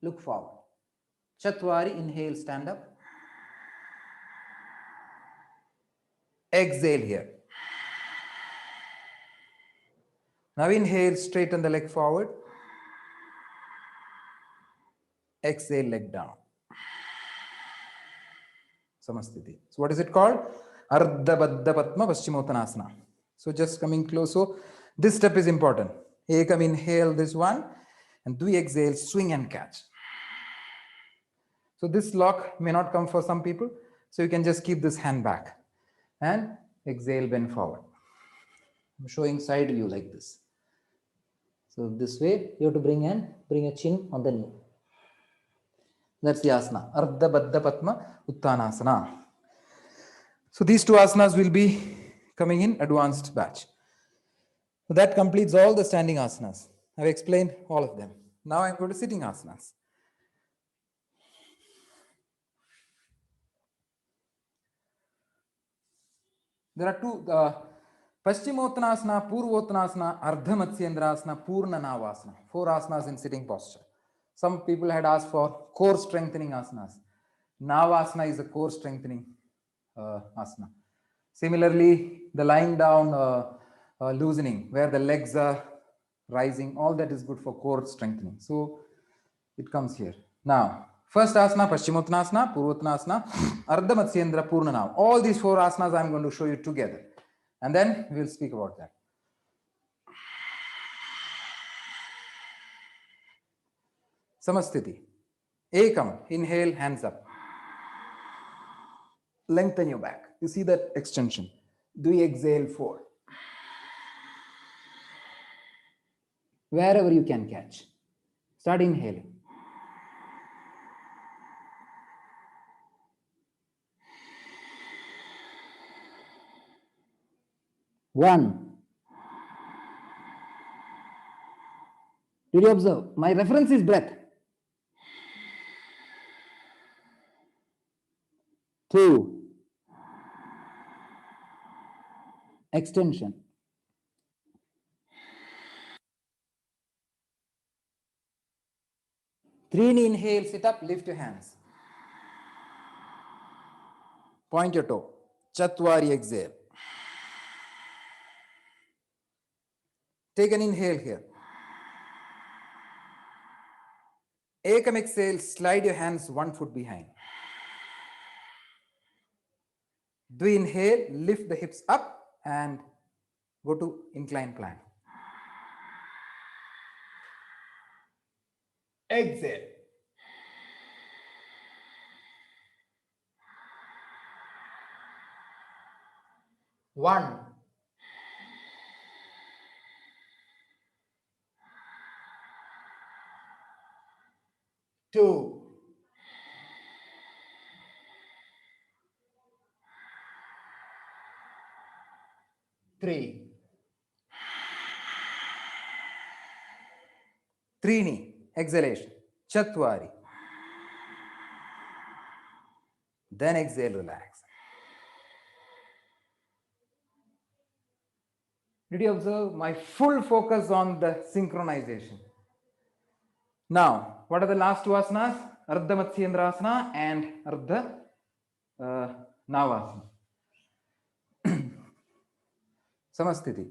[SPEAKER 6] Look forward. Chatwari, inhale, stand up.
[SPEAKER 1] Exhale here. Now inhale, straighten the leg forward. Exhale, leg down. Samastiti. So what is it called? Ardha Baddha Padma Paschimottanasana. So just coming close. So this step is important. Ekam inhale, this one. And Dvi exhale, swing and catch. So this lock may not come for some people. So you can just keep this hand back. And exhale, bend forward. I'm showing side view like this. So this way, you have to bring a chin on the knee. That's the asana. Ardha Baddha Padma Uttanasana. So these 2 asanas will be coming in advanced batch. So that completes all the standing asanas. I've explained all of them. Now I'm going to sitting asanas. There are 2, Paschimottanasana, Purvottanasana, Ardha Matsyendrasana, Purna Navasana. 4 asanas in sitting posture. Some people had asked for core strengthening asanas. Navasana is a core strengthening asana. Similarly, the lying down loosening, where the legs are rising, all that is good for core strengthening. So it comes here. Now, first asana, Paschimottanasana, Purvottanasana, Ardha Matsyendra, Purna Nav. All these 4 asanas I'm going to show you together. And then we'll speak about that. Samastiti. Ekam, inhale, hands up. Lengthen your back. You see that extension. Dvi exhale, fold. Wherever you can catch. Start inhaling. One. Did you observe? My reference is breath. 2. extension. Three knee inhale, sit up, lift your hands. Point your toe. Chatwari exhale. Take an inhale here. Ekam exhale, slide your hands 1 foot behind. Dvi inhale, lift the hips up and go to incline plank. Exhale. One. Two. Three. Trini, exhalation. Chatwari. Then exhale, relax. Did you observe my full focus on the synchronization? Now, what are the last two asanas? Ardha Matsyendrasana and Ardha Navasana. Samasthiti.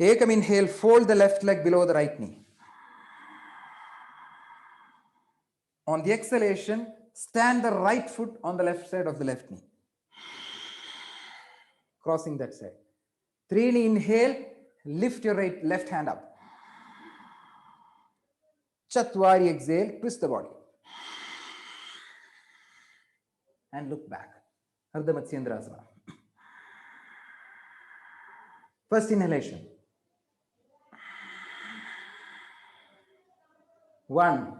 [SPEAKER 1] Ekam inhale, fold the left leg below the right knee. On the exhalation, stand the right foot on the left side of the left knee. Crossing that side. Three knee inhale, lift your left hand up. Chatwari exhale, twist the body. And look back. Ardha Matsyendrasana. First inhalation. 1.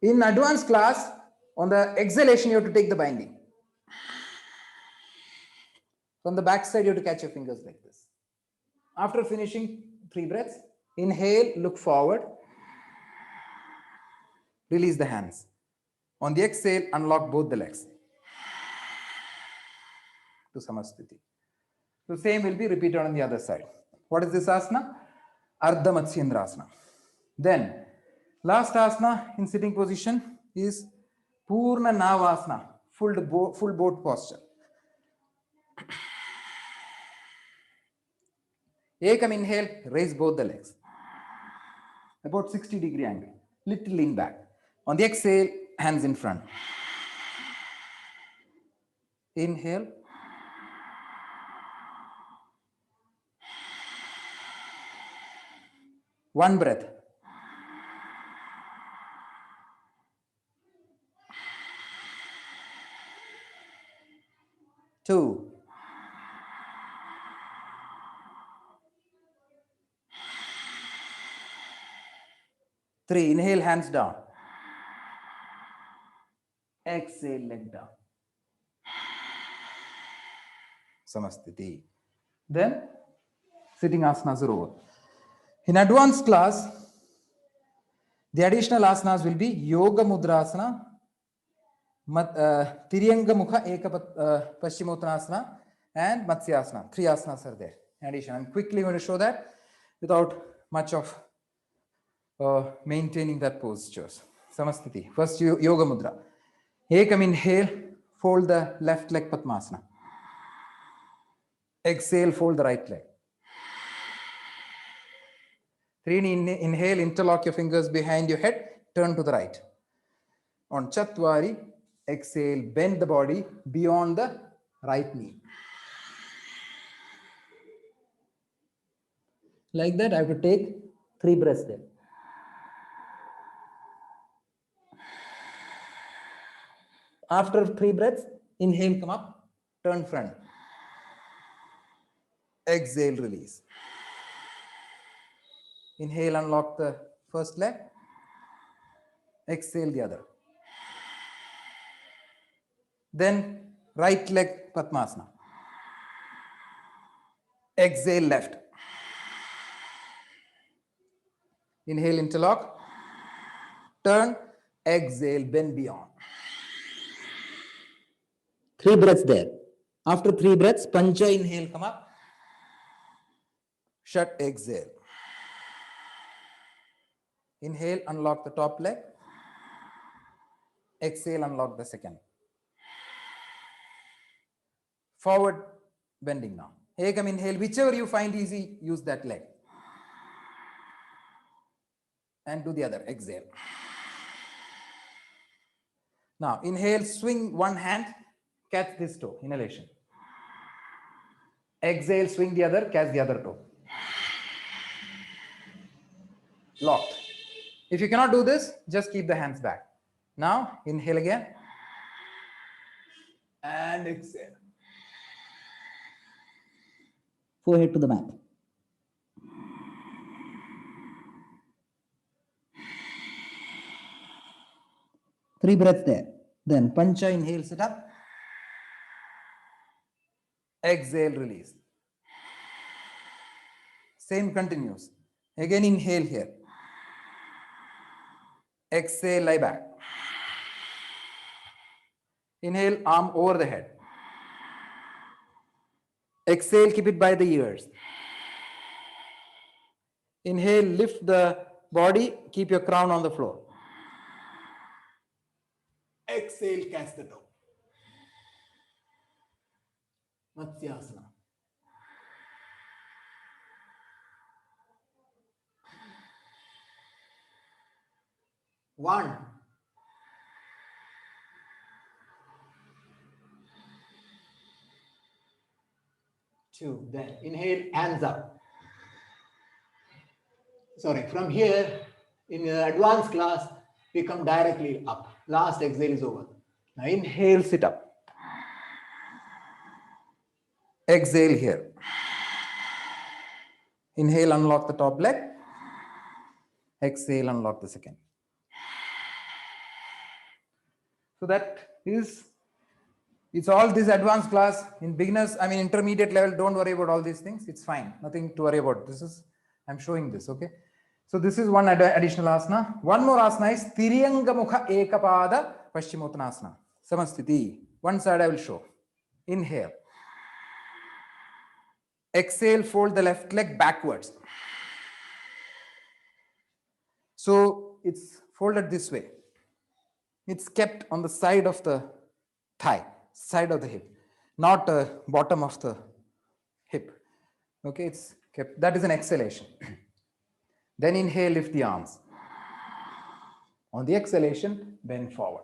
[SPEAKER 1] In advanced class, on the exhalation, you have to take the binding. From the back side, you have to catch your fingers like this. After finishing 3 breaths, inhale, look forward. Release the hands. On the exhale, unlock both the legs to Samasthiti. The same will be repeated on the other side. What is this asana? Ardha Matsyendrasana. Then, last asana in sitting position is Purna Navasana, full boat posture. Ekam inhale, raise both the legs. About 60-degree angle. Little lean back. On the exhale, hands in front. Inhale. One breath. Two. Three. Inhale, hands down. Exhale, leg down. Samasthiti. Then, sitting asanas are over. In advanced class, the additional asanas will be Yoga Mudrasana, Tiryanga Mukha Eka Paschimottanasana, and Matsyasana. 3 asanas are there. In addition, I'm quickly going to show that without much of maintaining that postures. Samasthiti. First, Yoga Mudra. Ekam inhale, fold the left leg Padmasana. Exhale, fold the right leg. 3 inhale, interlock your fingers behind your head, turn to the right. On Chatwari, exhale, bend the body beyond the right knee. Like that, I have to take 3 breaths there. After 3 breaths, inhale, come up, turn front. Exhale, release. Inhale, unlock the first leg. Exhale, the other. Then right leg Padmasana. Exhale, left. Inhale, interlock. Turn. Exhale, bend beyond. 3 breaths there. After 3 breaths, pancha inhale, come up. Shat exhale. Inhale, unlock the top leg. Exhale, unlock the second. Forward bending now. Ekam inhale, whichever you find easy, use that leg. And do the other, exhale. Now, inhale, swing one hand, catch this toe, inhalation. Exhale, swing the other, catch the other toe. Locked. If you cannot do this, just keep the hands back. Now, inhale again. And exhale.
[SPEAKER 6] Forehead to the mat. Three breaths there. Then pancha, inhale, sit up.
[SPEAKER 1] Exhale, release. Same continues. Again, inhale here. Exhale, lie back. Inhale, arm over the head. Exhale, keep it by the ears. Inhale, lift the body, keep your crown on the floor. Exhale, catch the toe. Matsyasana. One. Two. Then inhale, hands up. Sorry, from here in the advanced class, we come directly up. Last exhale is over. Now inhale, sit up. Exhale here. Inhale, unlock the top leg. Exhale, unlock the second. So that is, it's all this advanced class. In beginners, I mean intermediate level, don't worry about all these things. It's fine. Nothing to worry about. This is, I'm showing this, okay? So this is one additional asana. One more asana is Tiryanga Mukha Ekapada Paschimottanasana. Samasthiti. One side I will show. Inhale. Exhale, fold the left leg backwards. So it's folded this way. It's kept on the side of the thigh, side of the hip, not bottom of the hip. Okay, it's kept. That is an exhalation. Then inhale, lift the arms. On the exhalation, bend forward.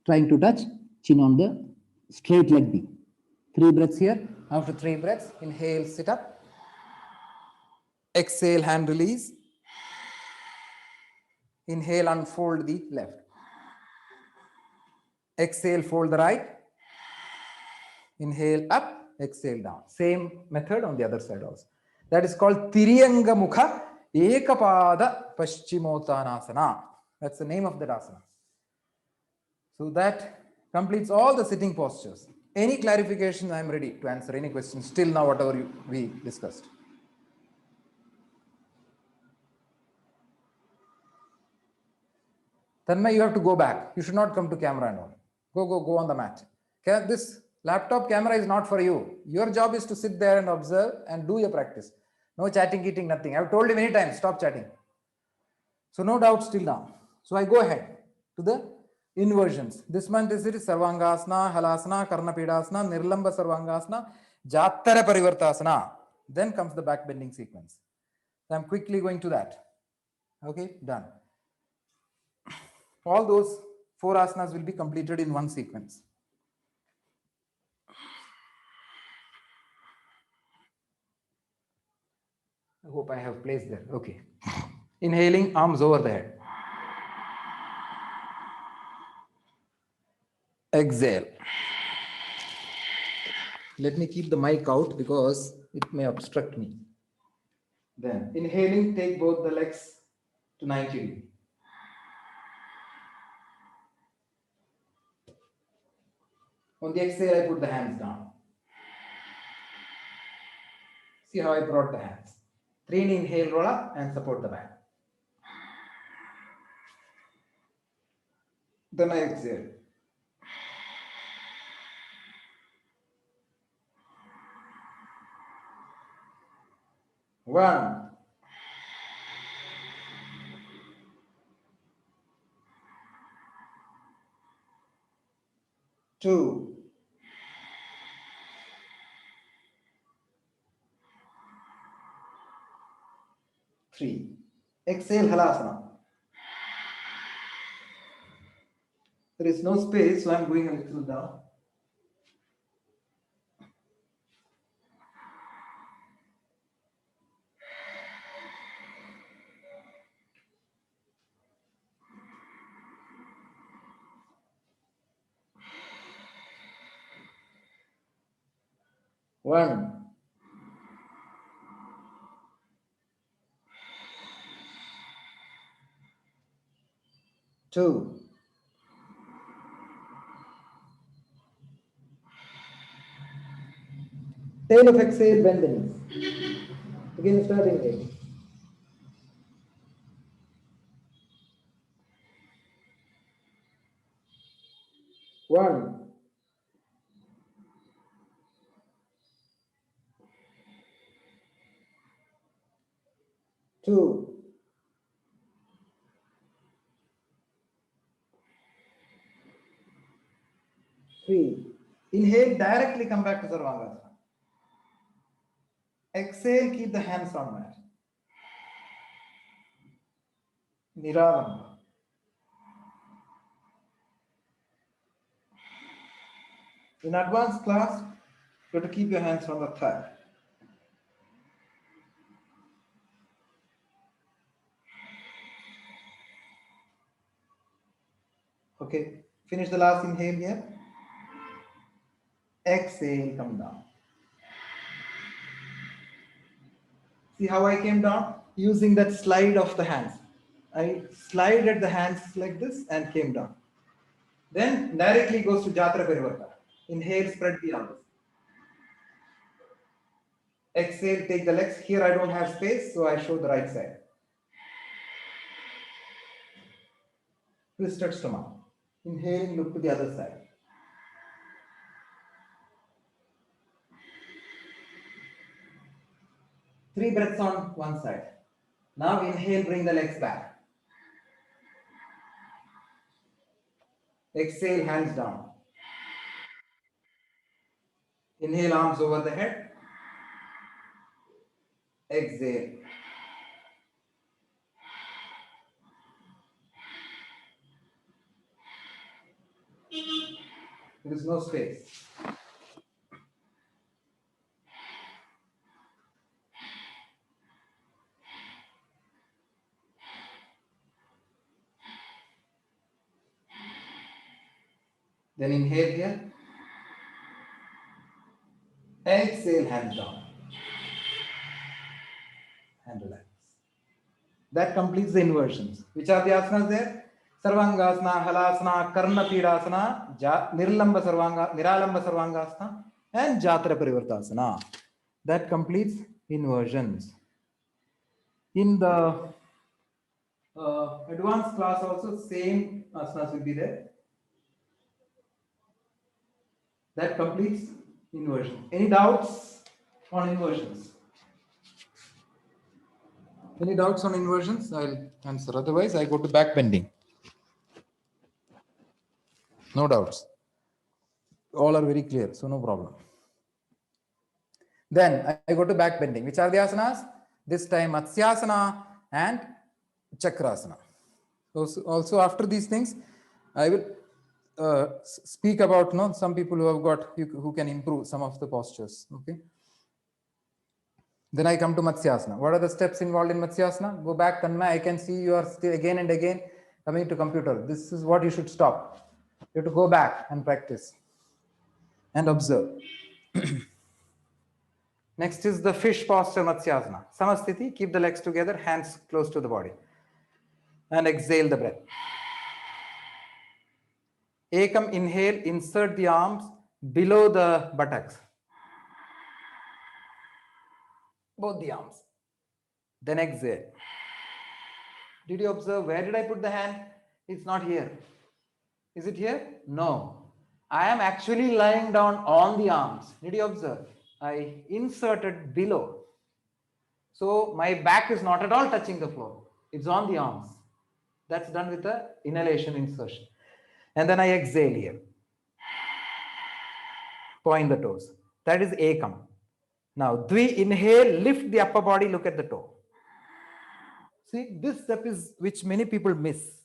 [SPEAKER 6] Trying to touch chin on the straight leg B. 3 breaths here.
[SPEAKER 1] After 3 breaths, inhale, sit up. Exhale, hand release. Inhale, unfold the left. Exhale, fold the right. Inhale, up. Exhale, down. Same method on the other side also. That is called Tiryanga Mukha Ekapada Paschimottanasana. That's the name of that asana. So that completes all the sitting postures. Any clarification, I am ready to answer any questions till now, whatever we discussed. Tanmay, you have to go back. You should not come to camera and all. Go on the mat. This laptop camera is not for you. Your job is to sit there and observe and do your practice. No chatting, eating, nothing. I have told you many times, stop chatting. So no doubts till now. So I go ahead to the inversions. This month is it Sarvangasana, Halasana, Karnapidasana, Nirlamba Sarvangasana, Jattara Parivartasana. Then comes the back bending sequence. So I'm quickly going to that. Okay, done. All those 4 asanas will be completed in one sequence. I hope I have placed there. Okay. Inhaling, arms over the head. Exhale. Let me keep the mic out because it may obstruct me. Then inhaling, take both the legs to 90 degrees. On the exhale, I put the hands down. See how I brought the hands. 3 inhale, roll up and support the back. Then I exhale. 1, 2, 3. Exhale, Halasana. There is no space, so I'm going a little down. 1, 2, 10 of exhale, bend the knees. Again, starting again. 1, 2, 3. Inhale, directly come back to Sarvangasana. Exhale, keep the hands on mat. Niralamba. In advanced class, you have to keep your hands on the thigh. Okay, finish the last inhale here. Exhale, come down. See how I came down? Using that slide of the hands. I slided the hands like this and came down. Then directly goes to Jatra Parivartana. Inhale, spread the arms. Exhale, take the legs. Here I don't have space, so I show the right side. Twisted stomach. Inhaling, look to the other side. Three breaths on one side. Now inhale, bring the legs back. Exhale, hands down. Inhale, arms over the head. Exhale. There is no space. Then inhale here. Exhale, hands down. And relax. That completes the inversions. Which are the asanas there? Sarvangasana, Halasana, Karna Pidasana, Niralamba Sarvangasana, and Jatra Parivartasana. That completes inversions. In the advanced class also, same asanas will be there. That completes inversion. Any doubts on inversions? Any doubts on inversions? I'll answer. Otherwise, I go to back bending. No doubts. All are very clear, so no problem. Then I go to back bending. Which are the asanas? This time Matsyasana and Chakrasana. So also after these things, I will speak about some people who have got who can improve some of the postures. Okay. Then I come to Matsyasana. What are the steps involved in Matsyasana? Go back, Tanmay. I can see you are still again and again coming to computer. This is what you should stop. You have to go back and practice and observe. Next is the fish posture Matsyasana. Samasthiti, keep the legs together, hands close to the body. And exhale the breath. Ekam, inhale, insert the arms below the buttocks. Both the arms. Then exhale. Did you observe where did I put the hand? It's not here. Is it here? No. I am actually lying down on the arms. Did you observe? I inserted below. So my back is not at all touching the floor. It's on the arms. That's done with the inhalation insertion. And then I exhale here. Point the toes. That is Ekam. Now, Dvi, inhale, lift the upper body, look at the toe. See, this step is which many people miss.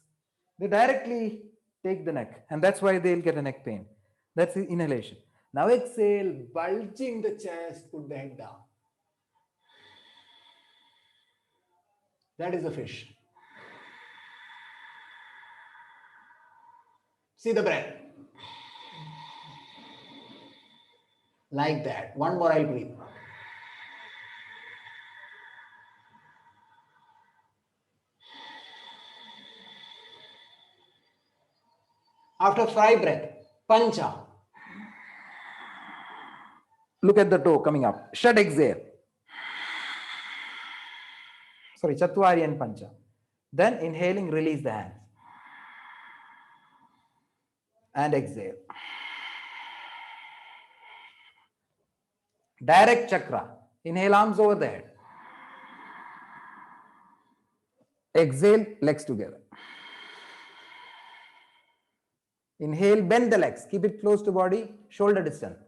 [SPEAKER 1] They directly take the neck, and that's why they'll get a neck pain. That's the inhalation. Now exhale, bulging the chest, put the head down. That is the fish. See the breath. Like that. One more, I'll breathe. After 5 breath, pancha. Look at the toe coming up. Shad exhale. Sorry, Chatwari and pancha. Then inhaling, release the hands. And exhale. Direct chakra. Inhale, arms over the head. Exhale, legs together. Inhale, bend the legs. Keep it close to body, shoulder distance.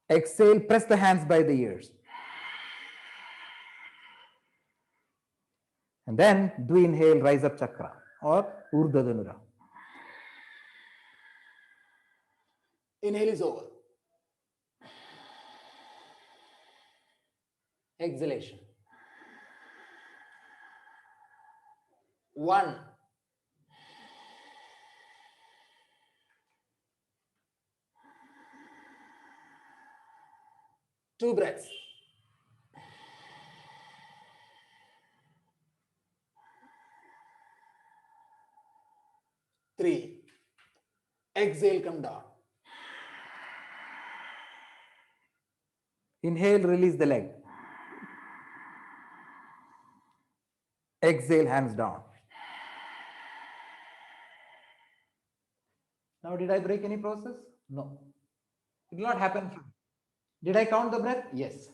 [SPEAKER 1] Exhale, press the hands by the ears. And then do inhale, rise up chakra or Urdhva Dhanura. Inhale is over. Exhalation. 1. 2 breaths. 3. Exhale, come down. Inhale, release the leg. Exhale, hands down. Now, did I break any process? No. It did not happen. Did I count the breath? Yes.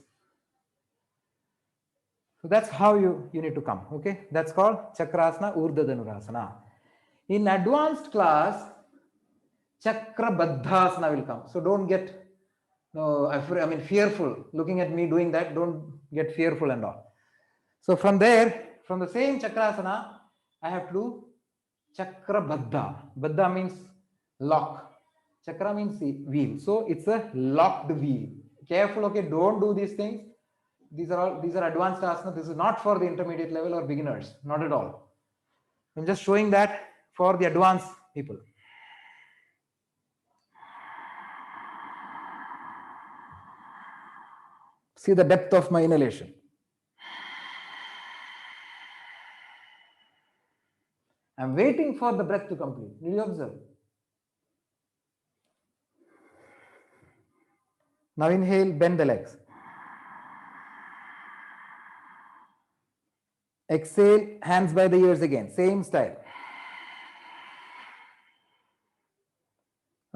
[SPEAKER 1] So that's how you need to come. Okay. That's called Chakrasana, Urdhva Dhanurasana. In advanced class, Chakrabaddhasana will come. So don't get fearful. Looking at me doing that, don't get fearful and all. So from there, from the same Chakrasana, I have to do Chakrabaddha. Baddha means lock. Chakra means wheel. So it's a locked wheel. Careful, okay, don't do these things. These are advanced asanas. This is not for the intermediate level or beginners, not at all. I'm just showing that for the advanced people. See the depth of my inhalation. I'm waiting for the breath to complete. Did you observe? Now inhale, bend the legs. Exhale, hands by the ears again, same style.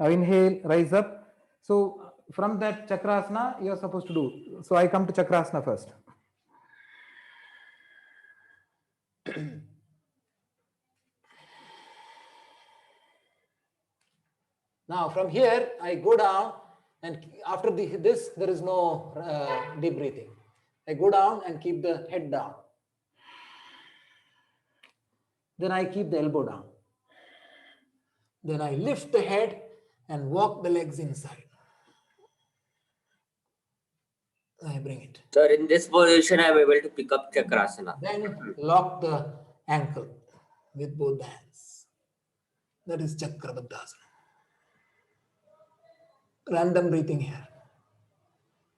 [SPEAKER 1] Now inhale, rise up. So from that Chakrasana, you are supposed to do. So I come to Chakrasana first. Now from here, I go down, and after this, there is no deep breathing. I go down and keep the head down. Then I keep the elbow down. Then I lift the head and walk the legs inside. I bring it.
[SPEAKER 3] Sir, in this position, I am able to pick up Chakrasana.
[SPEAKER 1] Then lock the ankle with both the hands. That is Chakrabaddhasana. Random breathing here.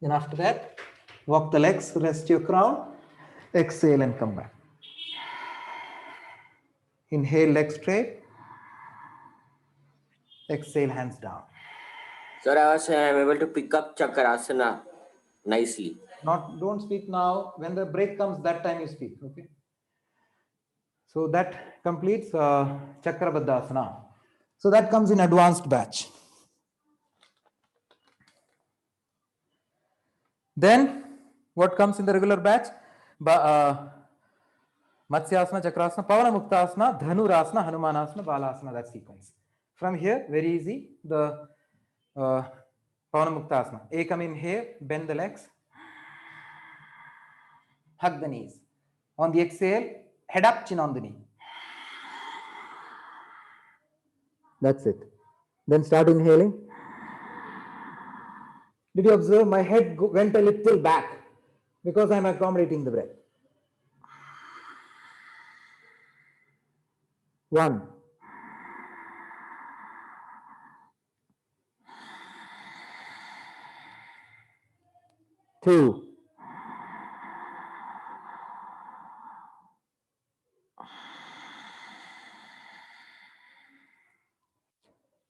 [SPEAKER 1] Then after that, walk the legs, rest your crown, exhale and come back. Inhale, legs straight. Exhale, hands down.
[SPEAKER 3] Sir, I was saying I am able to pick up Chakrasana nicely.
[SPEAKER 1] Don't speak now. When the break comes, that time you speak. Okay. So that completes Chakrabaddhasana. So that comes in advanced batch. Then What comes in the regular batch? Matsyasana, Chakrasana, Pavana Muktasana, Dhanurasana, Hanumanasana, Balasana, that sequence. From here, very easy, the Pavana Muktasana. Ekam inhale, bend the legs, hug the knees. On the exhale, head up, chin on the knee. That's it. Then start inhaling. Did you observe my head went a little back because I'm accommodating the breath? 1, 2, 3.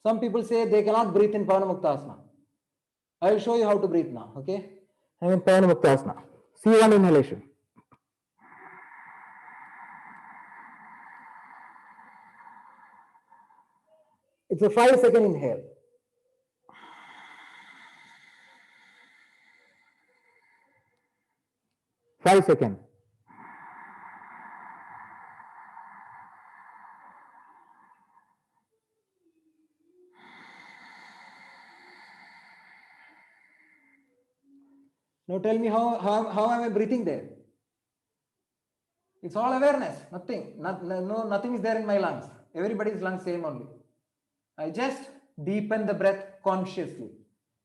[SPEAKER 1] Some people say they cannot breathe in Pavana Muktasana. I will show you how to breathe now, okay? I'm in Pavana Muktasana. See one inhalation. It's a 5-second inhale. Five second. Now tell me how am I breathing there? It's all awareness, nothing. Nothing is there in my lungs. Everybody's lungs same only. I just deepen the breath consciously.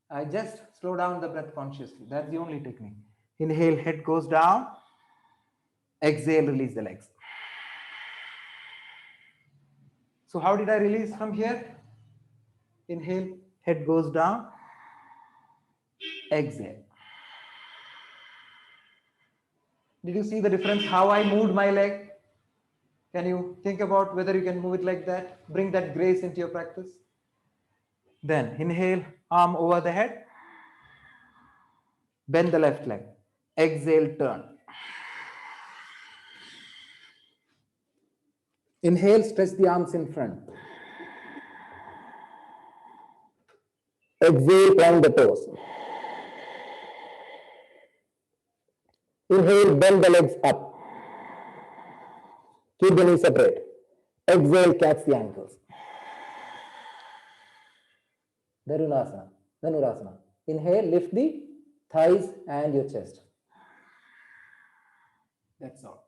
[SPEAKER 1] I just slow down the breath consciously. That's the only technique. Inhale, head goes down. Exhale, release the legs. So how did I release from here? Inhale, head goes down. Exhale. Did you see the difference how I moved my leg? Can you think about whether you can move it like that? Bring that grace into your practice. Then inhale, arm over the head. Bend the left leg. Exhale, turn. Inhale, stretch the arms in front. Exhale, point the toes. Inhale, bend the legs up. Keep the knees separate. Exhale, catch the ankles. Dhanurasana. Inhale, lift the thighs and your chest. That's all.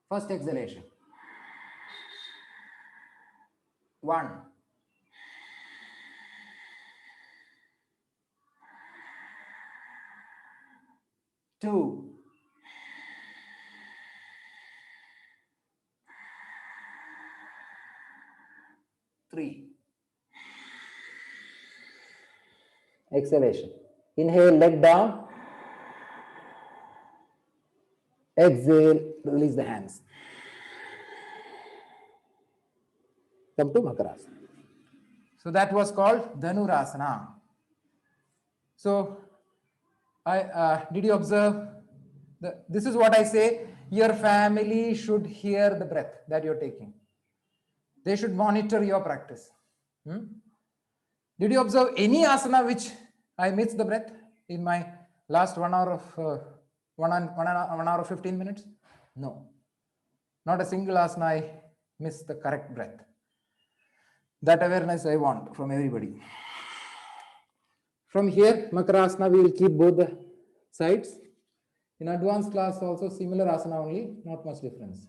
[SPEAKER 1] First exhalation. 1. 2. 3. Exhalation. Inhale, leg down. Exhale, release the hands. Come to Makarasana. So that was called Dhanurasana. So did you observe? This is what I say. Your family should hear the breath that you're taking. They should monitor your practice. Did you observe any asana which I missed the breath in my last 1 hour of 1 hour 15 minutes? No. Not a single asana I missed the correct breath. That awareness I want from everybody. From here, Makarasana, we will keep both the sides. In advanced class also similar asana only, not much difference.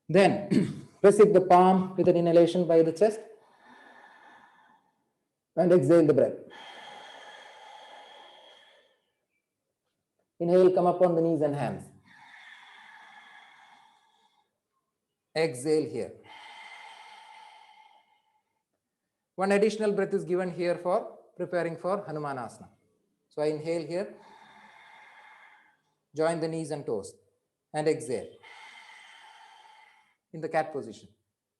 [SPEAKER 1] Then press the palm with an inhalation by the chest and exhale the breath. Inhale, come up on the knees and hands. Exhale here. One additional breath is given here for preparing for Hanumanasana. So I inhale here, join the knees and toes, and exhale in the cat position.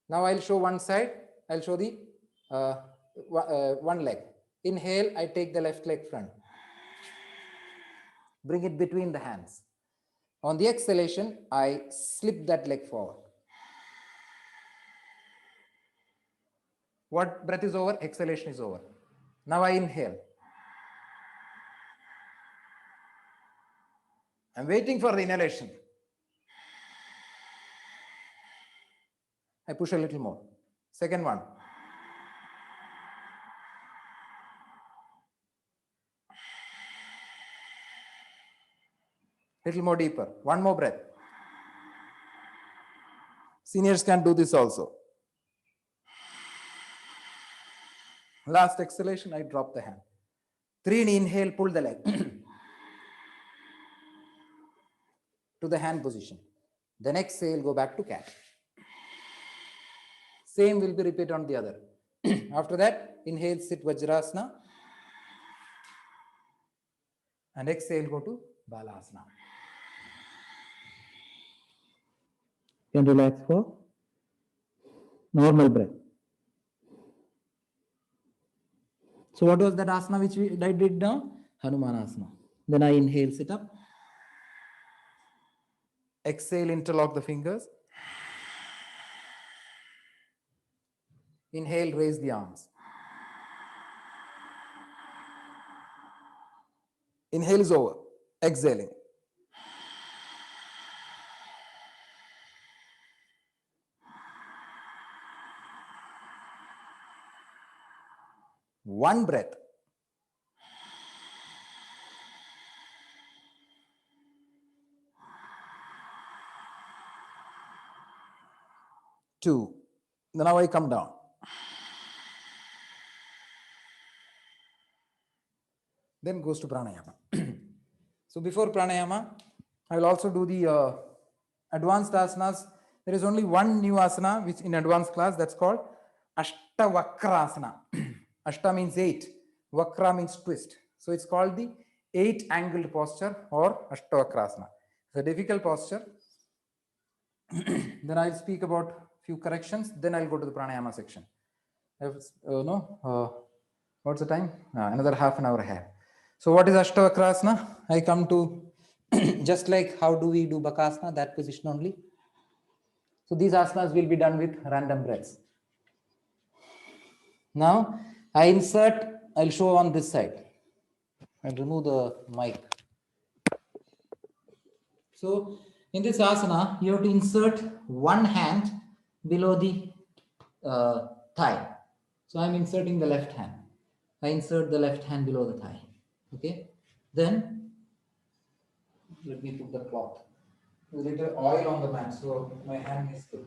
[SPEAKER 1] Now I'll show one side. I'll show the one leg. Inhale, I take the left leg front. Bring it between the hands. On the exhalation, I slip that leg forward. What breath is over? Exhalation is over. Now I inhale. I'm waiting for the inhalation. I push a little more. Second one. Little more deeper. One more breath. Seniors can do this also. Last exhalation, I drop the hand. 3 inhale, pull the leg to the hand position. Then exhale, go back to cat. Same will be repeated on the other. After that, inhale, sit Vajrasana. And exhale, go to Balasana.
[SPEAKER 6] You can relax for normal breath. So what was that asana which I did now? Hanumanasana. Then I inhale, sit up.
[SPEAKER 1] Exhale, interlock the fingers. Inhale, raise the arms. Inhale is over. Exhaling. One breath. Two. Now I come down. Then goes to pranayama. So before pranayama, I will also do the advanced asanas. There is only one new asana which in advanced class, that's called Ashtavakrasana. Ashta means 8, Vakra means twist. So it's called the 8-angled posture or Ashtavakrasana. It's a difficult posture. Then I'll speak about few corrections. Then I'll go to the pranayama section. What's the time? Another half an hour I have. So what is Ashtavakrasana? I come to just like how do we do Bakasana, that position only. So these asanas will be done with random breaths. Now I insert, I'll show on this side. I'll remove the mic. So in this asana, you have to insert one hand below the thigh. So I'm inserting the left hand. I insert the left hand below the thigh. Okay. Then let me put the cloth. There's a little oil on the mat, so my hand is good.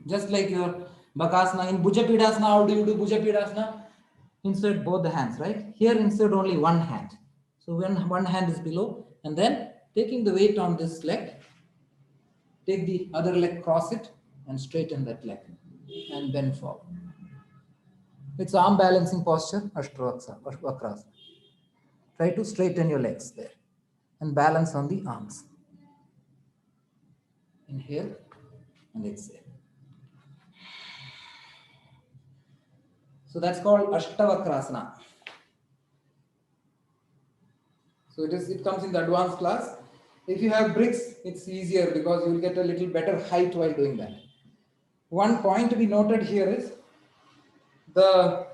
[SPEAKER 1] Just like your Bakasana, in Bhujapidasana, how do you do Bhujapidasana? Insert both the hands, right? Here insert only one hand. So when one hand is below, and then taking the weight on this leg, take the other leg, cross it, and straighten that leg, and bend forward. It's arm balancing posture, Ashtavakrasana. Try to straighten your legs there, and balance on the arms. Inhale, and exhale. So that's called Ashtavakrasana. So it comes in the advanced class. If you have bricks, it's easier because you will get a little better height while doing that. One point to be noted here is the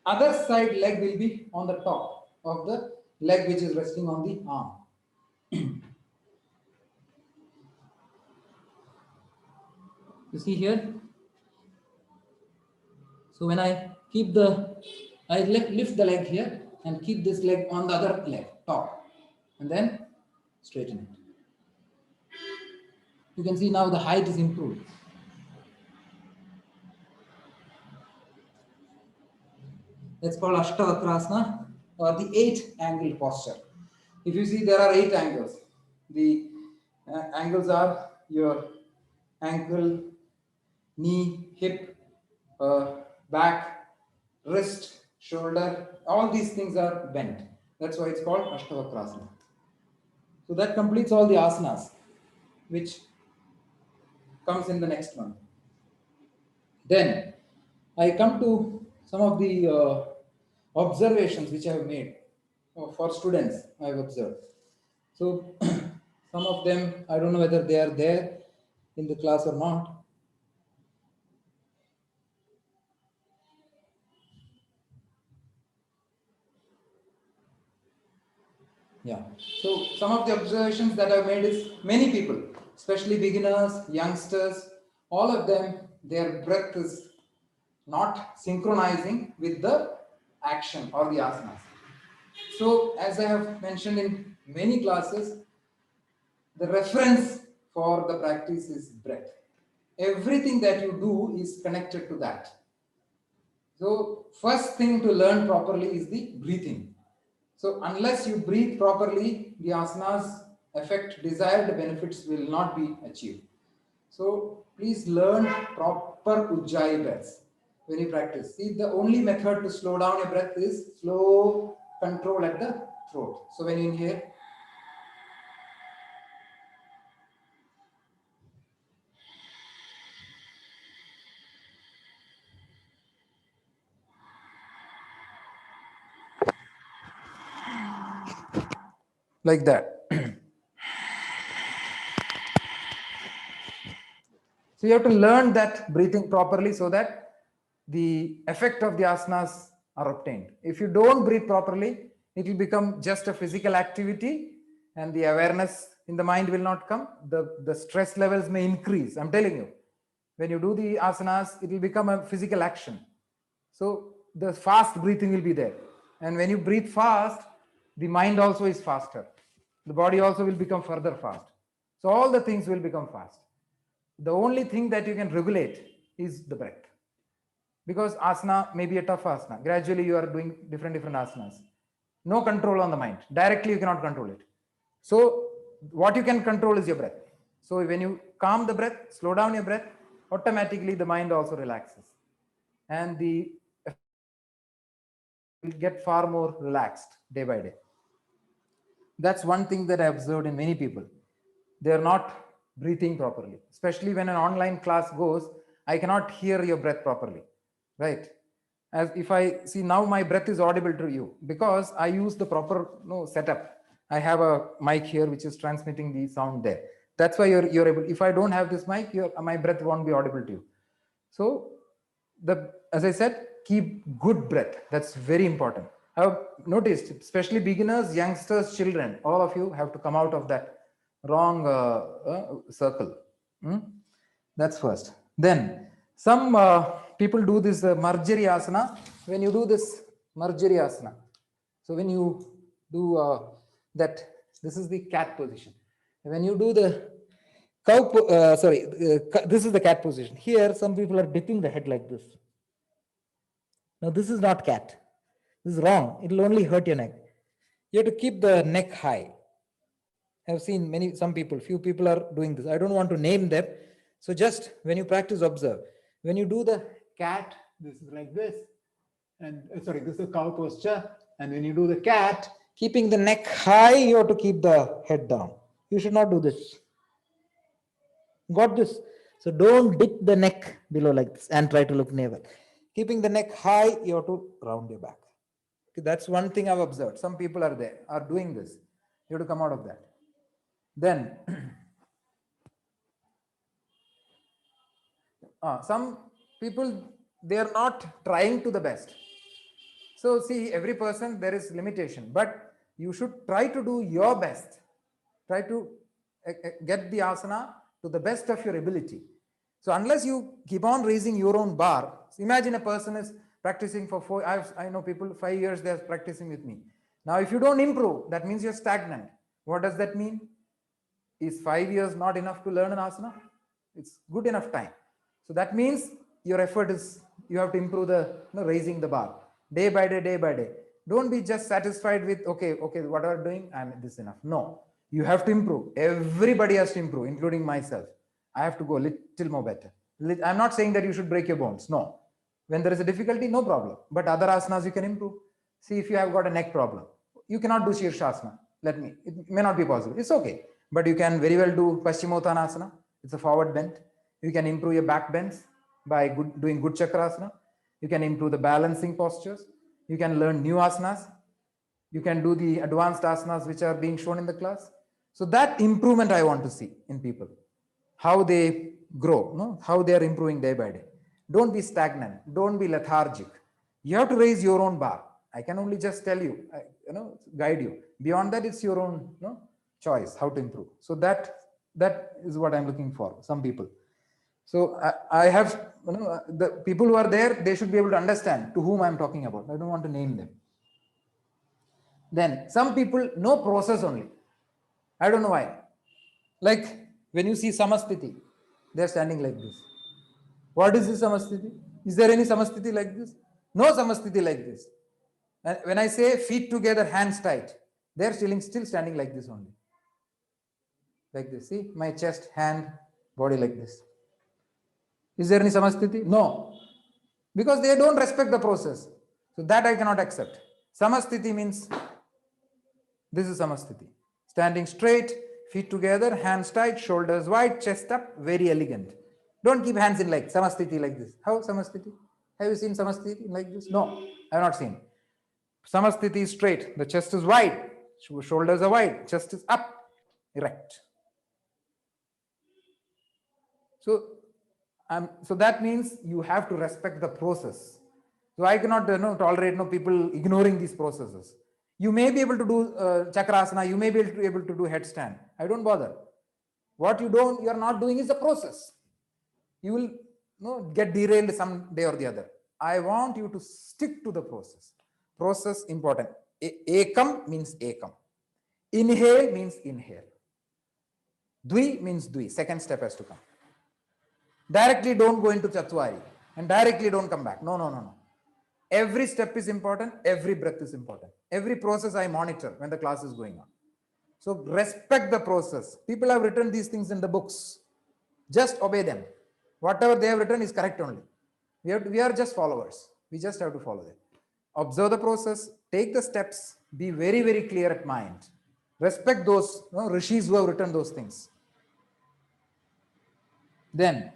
[SPEAKER 1] other side leg will be on the top of the leg which is resting on the arm. You see here? So when I keep I lift the leg here and keep this leg on the other leg, top, and then straighten it. You can see now the height is improved. That's called Ashtavakrasana or the 8-angled posture. If you see, there are 8 angles. The angles are your ankle, knee, hip, back, wrist, shoulder. All these things are bent. That's why it's called Ashtavakrasana. So that completes all the asanas, which comes in the next one. Then I come to some of the observations which I have made for students I have observed. So Some of them, I don't know whether they are there in the class or not. Yeah. So some of the observations that I've made is many people, especially beginners, youngsters, all of them, their breath is not synchronizing with the action or the asanas. So as I have mentioned in many classes, the reference for the practice is breath. Everything that you do is connected to that. So first thing to learn properly is the breathing. So unless you breathe properly, the asanas effect desired benefits will not be achieved. So please learn proper Ujjayi breaths when you practice. See, the only method to slow down your breath is slow control at the throat. So when you inhale, like that. So you have to learn that breathing properly so that the effect of the asanas are obtained. If you don't breathe properly, it will become just a physical activity and the awareness in the mind will not come. The stress levels may increase. I'm telling you, when you do the asanas, it will become a physical action. So the fast breathing will be there. And when you breathe fast, the mind also is faster. The body also will become further fast. So all the things will become fast. The only thing that you can regulate is the breath. Because asana may be a tough asana. Gradually you are doing different asanas. No control on the mind. Directly you cannot control it. So what you can control is your breath. So when you calm the breath, slow down your breath, automatically the mind also relaxes. And the will get far more relaxed day by day. That's one thing that I observed in many people. They are not breathing properly, especially when an online class goes. I cannot hear your breath properly, right? As if I see now, my breath is audible to you because I use the proper setup. I have a mic here which is transmitting the sound there. That's why you're able. If I don't have this mic, my breath won't be audible to you. So as I said, keep good breath. That's very important. I've noticed, especially beginners, youngsters, children, all of you have to come out of that wrong circle. That's first. Then some people do this Marjari asana. When you do this Marjari asana, so when you do that, this is the cat position. When you do the cow, this is the cat position. Here, some people are dipping the head like this. Now, this is not cat. This is wrong. It will only hurt your neck. You have to keep the neck high. I've seen some people, few people are doing this. I don't want to name them. So just when you practice, observe. When you do the cat,
[SPEAKER 4] This is like this. And sorry, this is cow posture. And when you do the cat,
[SPEAKER 6] keeping the neck high, you have to keep the head down. You should not do this. Got this? So don't dip the neck below like this and try to look navel. Keeping the neck high, you have to round your back. Okay, that's one thing I've observed. Some people are doing this. You have to come out of that. Then some people, they are not trying to the best. So see, every person, there is limitation, but you should try to do your best. Try to get the asana to the best of your ability. So unless you keep on raising your own bar, imagine a person is practicing for I know people 5 years they're practicing with me. Now, if you don't improve, that means you're stagnant. What does that mean? Is 5 years not enough to learn an asana? It's good enough time. So that means your effort is, you have to improve the raising the bar day by day, day by day. Don't be just satisfied with, okay, what are you doing? This is enough. No, you have to improve. Everybody has to improve, including myself. I have to go a little more better. I'm not saying that you should break your bones. No. When there is a difficulty, no problem. But other asanas you can improve. See, if you have got a neck problem, you cannot do Shirshasana. It may not be possible. It's okay. But you can very well do Paschimottanasana. It's a forward bend. You can improve your back bends by doing good Chakrasana. You can improve the balancing postures. You can learn new asanas. You can do the advanced asanas which are being shown in the class. So that improvement I want to see in people, how they grow, no? How they are improving day by day. Don't be stagnant. Don't be lethargic. You have to raise your own bar. I can only just tell you, guide you. Beyond that, it's your own choice how to improve. So that is what I'm looking for. Some people. So I have the people who are there. They should be able to understand to whom I'm talking about. I don't want to name them. Then some people know process only. I don't know why. Like when you see Samasthiti, they're standing like this. What is this Samasthiti? Is there any Samasthiti like this? No Samasthiti like this. And when I say feet together, hands tight, they're still standing like this only. Like this. See, my chest, hand, body like this. Is there any Samasthiti? No. Because they don't respect the process. So that I cannot accept. Samasthiti means this is Samasthiti. Standing straight, feet together, hands tight, shoulders wide, chest up, very elegant. Don't keep hands in like Samasthiti like this. How Samasthiti? Have you seen Samasthiti like this? No, I have not seen. Samasthiti is straight, the chest is wide, shoulders are wide, chest is up, erect. So that means you have to respect the process. So I cannot tolerate people ignoring these processes. You may be able to do chakrasana, you may be able to do headstand. I don't bother. What you are not doing is the process. You will get derailed some day or the other. I want you to stick to the process. Process important. Ekam means ekam. Inhale means inhale. Dvi means dvi. Second step has to come. Directly don't go into Chatwari and directly don't come back. No. Every step is important. Every breath is important. Every process I monitor when the class is going on. So respect the process. People have written these things in the books. Just obey them. Whatever they have written is correct only. We are just followers. We just have to follow them. Observe the process. Take the steps. Be very, very clear at mind. Respect those rishis who have written those things. Then,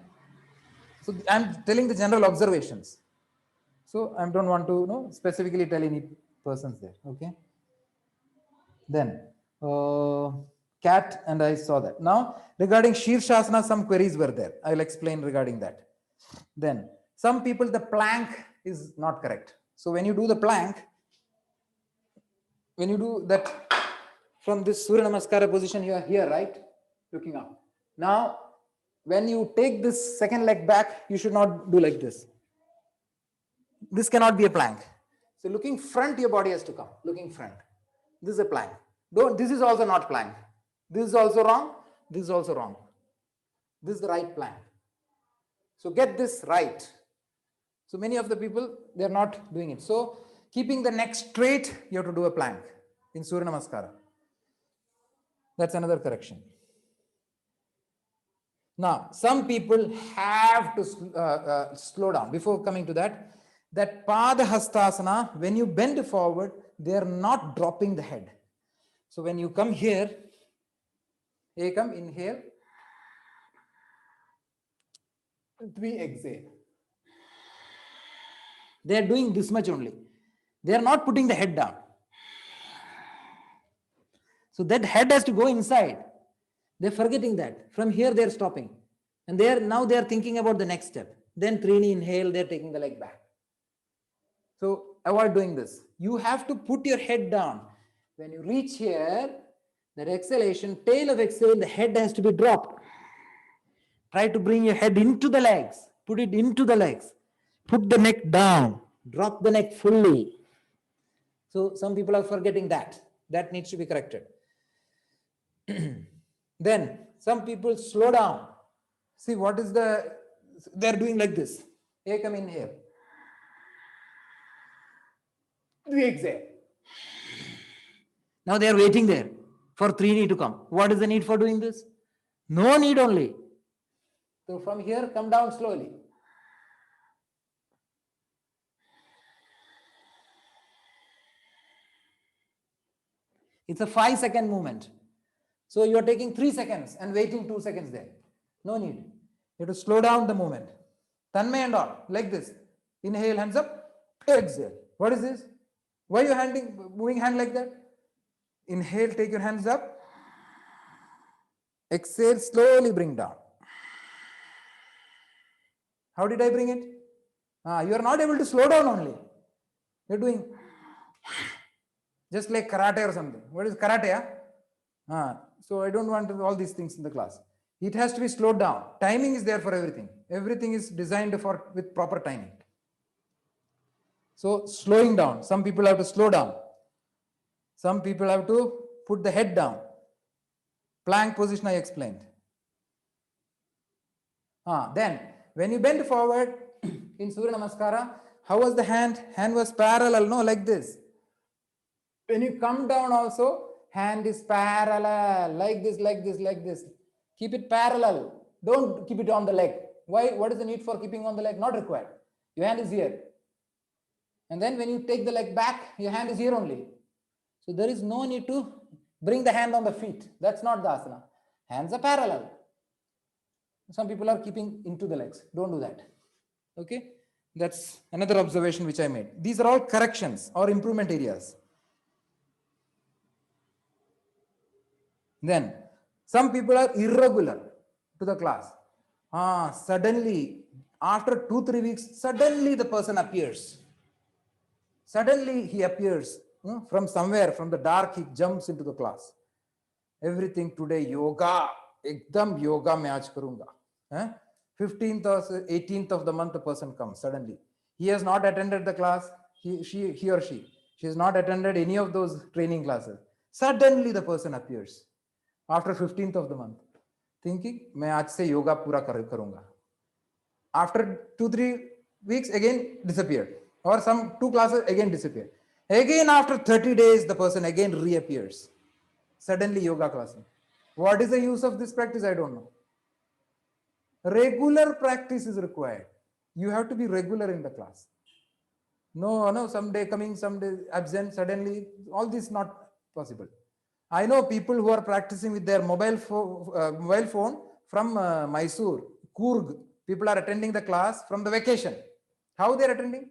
[SPEAKER 6] so I'm telling the general observations. So I don't want to specifically tell any persons there. Okay. Then cat, and I saw that. Now regarding Shirshasana, some queries were there. I will explain regarding that. Then some people, the plank is not correct. So when you do the plank, when you do that from this Surya Namaskara position, you are here, right? Looking up. Now when you take this second leg back, you should not do like this. This cannot be a plank. So looking front, your body has to come. Looking front. This is a plank. This is also not plank. This is also wrong. This is also wrong. This is the right plank. So get this right. So many of the people, they are not doing it. So keeping the neck straight, you have to do a plank in Surya Namaskara. That's another correction. Now, some people have to slow down. Before coming to that Pada Hastasana, when you bend forward, they are not dropping the head. So when you come here, Ekam, inhale,
[SPEAKER 4] Dvi, exhale.
[SPEAKER 6] they are doing this much only. They are not putting the head down. So that head has to go inside. They're forgetting that. From here they're stopping. And now they are thinking about the next step. Then Trini, inhale, they're taking the leg back. So avoid doing this. You have to put your head down. When you reach here, that exhalation, tail of exhale, the head has to be dropped. Try to bring your head into the legs. Put it into the legs. Put the neck down. Drop the neck fully. So some people are forgetting that. That needs to be corrected. Then some people slow down. See what is they're doing like this. Ekam, inhale.
[SPEAKER 4] Dvi, exhale.
[SPEAKER 6] Now they are waiting there for Trini to come. What is the need for doing this? No need only. So from here, come down slowly. It's a 5-second movement. So you are taking 3 seconds and waiting 2 seconds there. No need. You have to slow down the movement. Tanmay and all, like this. Inhale, hands up, exhale. What is this? Why are you moving hand like that? Inhale, take your hands up. Exhale, slowly bring down. How did I bring it? You are not able to slow down only. You're doing just like karate or something. What is karate? So I don't want all these things in the class. It has to be slowed down. Timing is there for everything. Everything is designed for with proper timing. So slowing down. Some people have to slow down. Some people have to put the head down. Plank position I explained. Then when you bend forward in Surya Namaskara, how was the hand? Hand was parallel, no, like this. When you come down also, hand is parallel, like this, like this, like this. Keep it parallel. Don't keep it on the leg. Why? What is the need for keeping on the leg? Not required. Your hand is here. And then when you take the leg back, your hand is here only. So there is no need to bring the hand on the feet. That's not the asana. Hands are parallel. Some people are keeping into the legs. Don't do that. Okay? That's another observation which I made. These are all corrections or improvement areas. Then some people are irregular to the class. Suddenly, after 2-3 weeks, suddenly the person appears. Suddenly he appears from somewhere, from the dark, he jumps into the class. Everything today, yoga, ekdam yoga mein aaj karunga. 15th or 18th of the month, the person comes suddenly. He has not attended the class, he or she has not attended any of those training classes. Suddenly the person appears after 15th of the month, thinking, मैं आज से yoga पूरा करूंगा. After 2-3 weeks, again disappeared. Or some 2 classes again disappeared. Again after 30 days, the person again reappears. Suddenly yoga class. What is the use of this practice? I don't know. Regular practice is required. You have to be regular in the class. No, someday coming, someday absent, suddenly, all this not possible. I know people who are practicing with their mobile phone from Mysore, Coorg. People are attending the class from the vacation. How they are attending?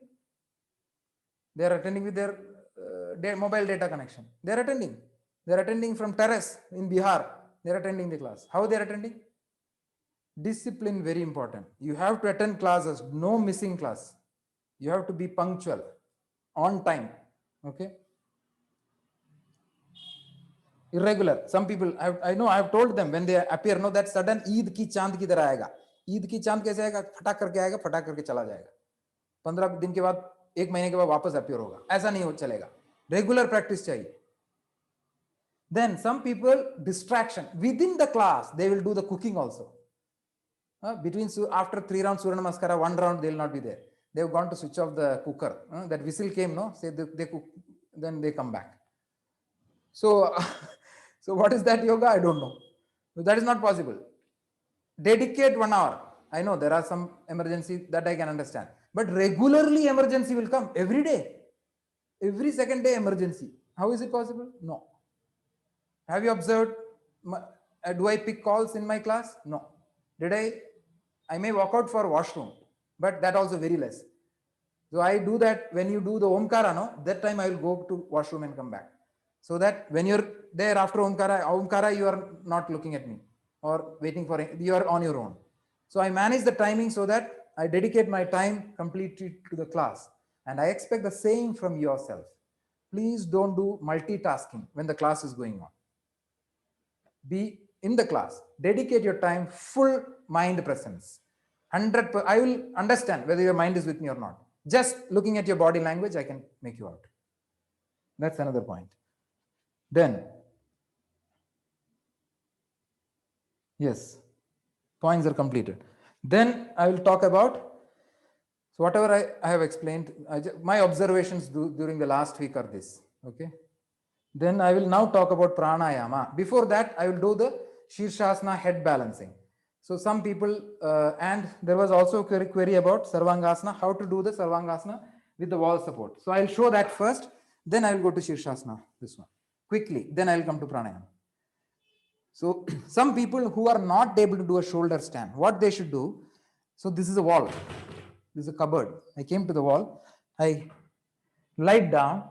[SPEAKER 6] They are attending with their mobile data connection. They are attending. They are attending from terrace in Bihar. They are attending the class. How they are attending? Discipline, very important. You have to attend classes, no missing class. You have to be punctual, on time. Okay? Irregular. Some people, I know, I have told them when they appear, no, that sudden Eid ki chand ki tarah aayega. Eid ki chand kaise aayega? Fatak karke aayega, fatak karke chala jayega. 15 दिन के बाद, 1 महीने के बाद वापस appear होगा. ऐसा नहीं हो चलेगा. Regular practice चाहिए. Then some people, distraction. Within the class, they will do the cooking also. After 3 rounds Surya Namaskara, 1 round they will not be there. They have gone to switch off the cooker. That whistle came, no? Say they cook, then they come back. So, so what is that yoga? I don't know. That is not possible. Dedicate 1 hour. I know there are some emergency that I can understand. But regularly emergency will come every day. Every second day emergency. How is it possible? No. Have you observed? Do I pick calls in my class? No. Did I may walk out for washroom, but that also very less. So I do that when you do the Omkara, no? That time I will go to washroom and come back. So that when you're there after Omkara, you are not looking at me or waiting for it. You are on your own. So I manage the timing so that I dedicate my time completely to the class. And I expect the same from yourself. Please don't do multitasking when the class is going on. Be in the class. Dedicate your time, full mind presence. 100%. I will understand whether your mind is with me or not. Just looking at your body language, I can make you out. That's another point. Then, yes, points are completed. Then I will talk about, so whatever I have explained, my observations during the last week are this. Okay. Then I will now talk about pranayama. Before that, I will do the Shirshasana head balancing. So some people, and there was also a query about Sarvangasana, how to do the Sarvangasana with the wall support. So I'll show that first, then I will go to Shirshasana, this one, quickly. Then I'll come to pranayama. So some people who are not able to do a shoulder stand, what they should do, so this is a wall, this is a cupboard. I came to the wall, I lied down,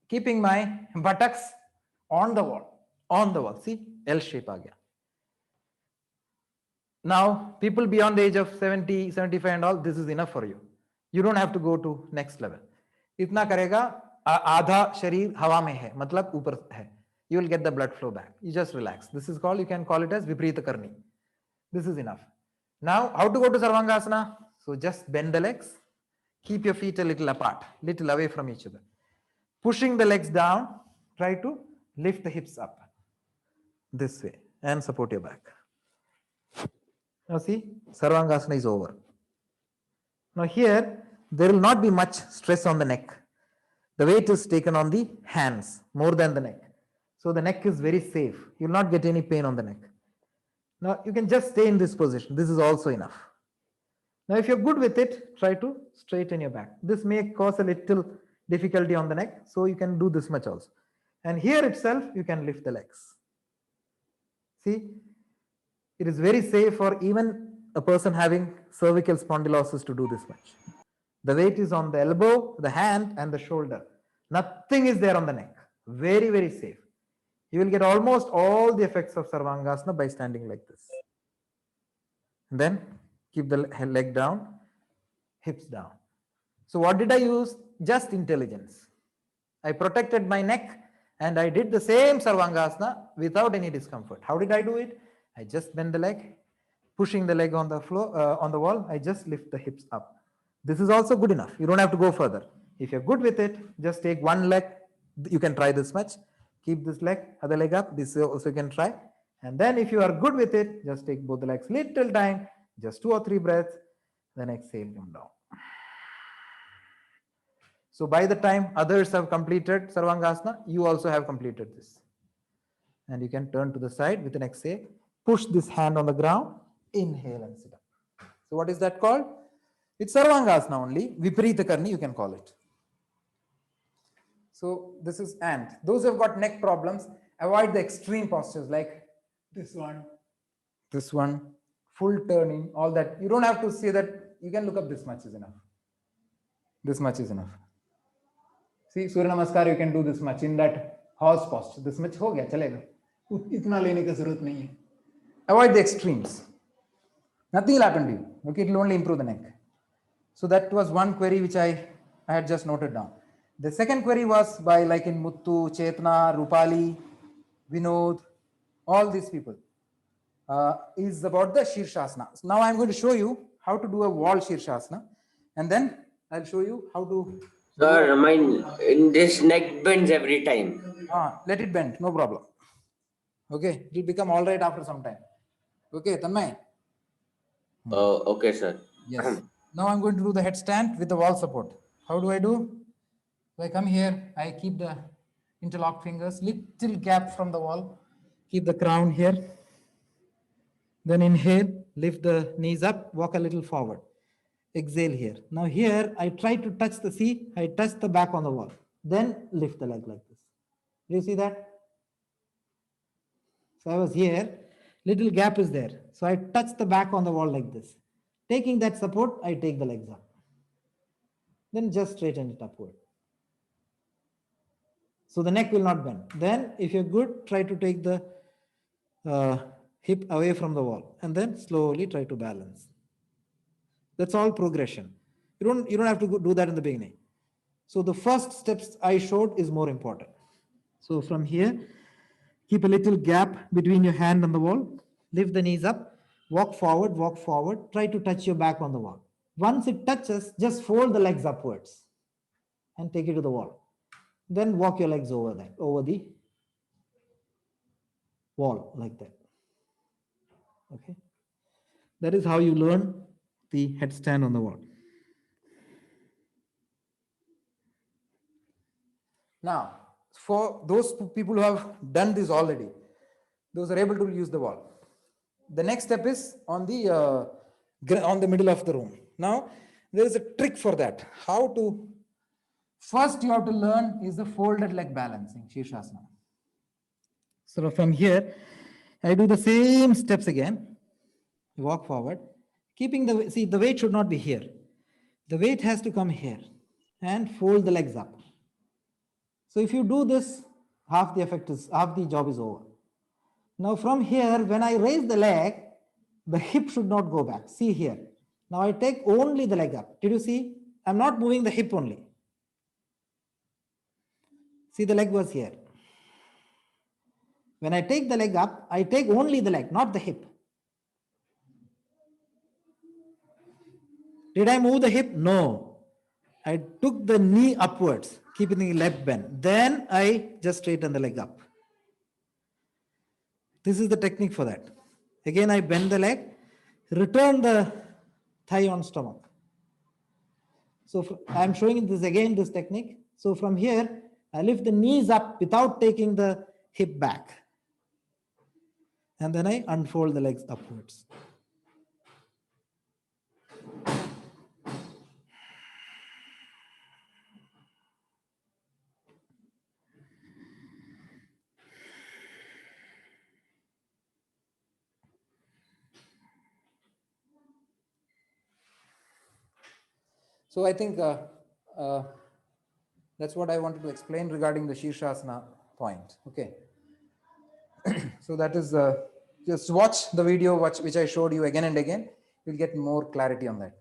[SPEAKER 6] keeping my buttocks on the wall, see, L shape aa gaya. Now, people beyond the age of 70, 75 and all, this is enough for you. You don't have to go to next level. इतना करेगा आधा शरीर हवा में है मतलब ऊपर है. You will get the blood flow back. You just relax. This is called, you can call it as Viparita Karni. This is enough. Now, how to go to Sarvangasana? So just bend the legs. Keep your feet a little apart, little away from each other. Pushing the legs down, try to lift the hips up this way and support your back. Now see, Sarvangasana is over. Now here, there will not be much stress on the neck. The weight is taken on the hands more than the neck. So the neck is very safe. You will not get any pain on the neck. Now you can just stay in this position. This is also enough. Now if you're good with it, try to straighten your back. This may cause a little difficulty on the neck. So you can do this much also. And here itself, you can lift the legs. See, it is very safe for even a person having cervical spondylosis to do this much. The weight is on the elbow, the hand and the shoulder. Nothing is there on the neck. Very, very safe. You will get almost all the effects of Sarvangasana by standing like this. And then keep the leg down, hips down. So what did I use? Just intelligence. I protected my neck and I did the same Sarvangasana without any discomfort. How did I do it? I just bend the leg, pushing the leg on the floor, on the wall. I just lift the hips up. This is also good enough. You don't have to go further. If you're good with it, just take one leg. You can try this much. Keep this leg, other leg up. This also you can try. And then if you are good with it, just take both the legs little time, just 2 or 3 breaths, then exhale, come down. So by the time others have completed Sarvangasana, you also have completed this. And you can turn to the side with an exhale. Push this hand on the ground, inhale and sit up. So what is that called? It's Sarvangasana only. Viparita Karni, you can call it. So this is, and those who have got neck problems, avoid the extreme postures like
[SPEAKER 4] This one.
[SPEAKER 6] full turning, all that. You don't have to say that. You can look up, this much is enough. This much is enough. See, Surya Namaskar, you can do this much in that horse posture. This much ho gaya, chalega.
[SPEAKER 4] इतना लेने की जरूरत नहीं है.
[SPEAKER 6] Avoid the extremes. Nothing will happen to you. Okay, it will only improve the neck. So that was one query which I had just noted down. The second query was by like in Muttu, Chetna, Rupali, Vinod, all these people, is about the Shirshasana. So now I'm going to show you how to do a wall Shirshasana, and then I'll show you how to.
[SPEAKER 3] Sir, mine in this neck bends every time.
[SPEAKER 6] Let it bend, no problem. Okay, it will become all right after some time. Okay, Tanmay.
[SPEAKER 3] Oh, okay, sir.
[SPEAKER 6] Yes. Now I'm going to do the headstand with the wall support. How do I do? So I come here, I keep the interlocked fingers, little gap from the wall, keep the crown here. Then inhale, lift the knees up, walk a little forward. Exhale here. Now here, I try to touch the seat, I touch the back on the wall. Then lift the leg like this. Do you see that? So I was here, little gap is there. So I touch the back on the wall like this. Taking that support, I take the legs up. Then just straighten it upward. So the neck will not bend. Then if you're good, try to take the hip away from the wall and then slowly try to balance. That's all progression. You don't have to do that in the beginning. So the first steps I showed is more important. So from here, keep a little gap between your hand and the wall, lift the knees up, walk forward, try to touch your back on the wall. Once it touches, just fold the legs upwards and take it to the wall. Then walk your legs over the wall like that. Okay. That is how you learn the headstand on the wall. Now, for those people who have done this already, those are able to use the wall. The next step is on the middle of the room. Now, there is a trick for that. How to, first you have to learn is the folded leg balancing, Shirshasana. So from here, I do the same steps again. Walk forward, keeping the weight should not be here. The weight has to come here and fold the legs up. So if you do this, half the job is over. Now from here, when I raise the leg, the hip should not go back. See here. Now I take only the leg up. Did you see? I'm not moving the hip only. See, the leg was here. When I take the leg up, I take only the leg, not the hip. Did I move the hip? No. I took the knee upwards, keeping the left bend. Then I just straighten the leg up. This is the technique for that. Again, I bend the leg, return the thigh on stomach. So I'm showing this again, this technique. So from here, I lift the knees up without taking the hip back. And then I unfold the legs upwards. So I think that's what I wanted to explain regarding the Shirshasana point. Okay. So that is just watch the video which I showed you again and again. You'll get more clarity on that.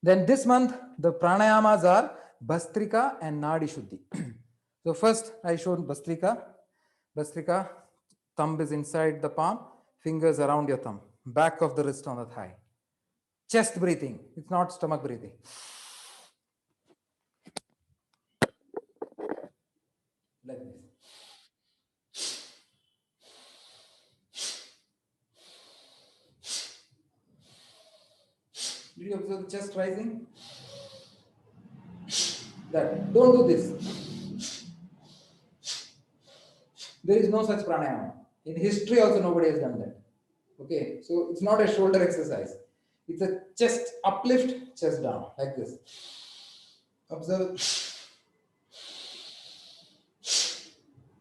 [SPEAKER 6] Then this month the pranayamas are Bhastrika and Nadi Shuddhi. So first I showed Bhastrika. Bhastrika, thumb is inside the palm, fingers around your thumb, back of the wrist on the thigh. Chest breathing, it's not stomach breathing. Like this. Did you observe the chest rising? That. Don't do this. There is no such pranayama. In history also nobody has done that. Okay, so it's not a shoulder exercise. It's a chest uplift, chest down, like this. Observe.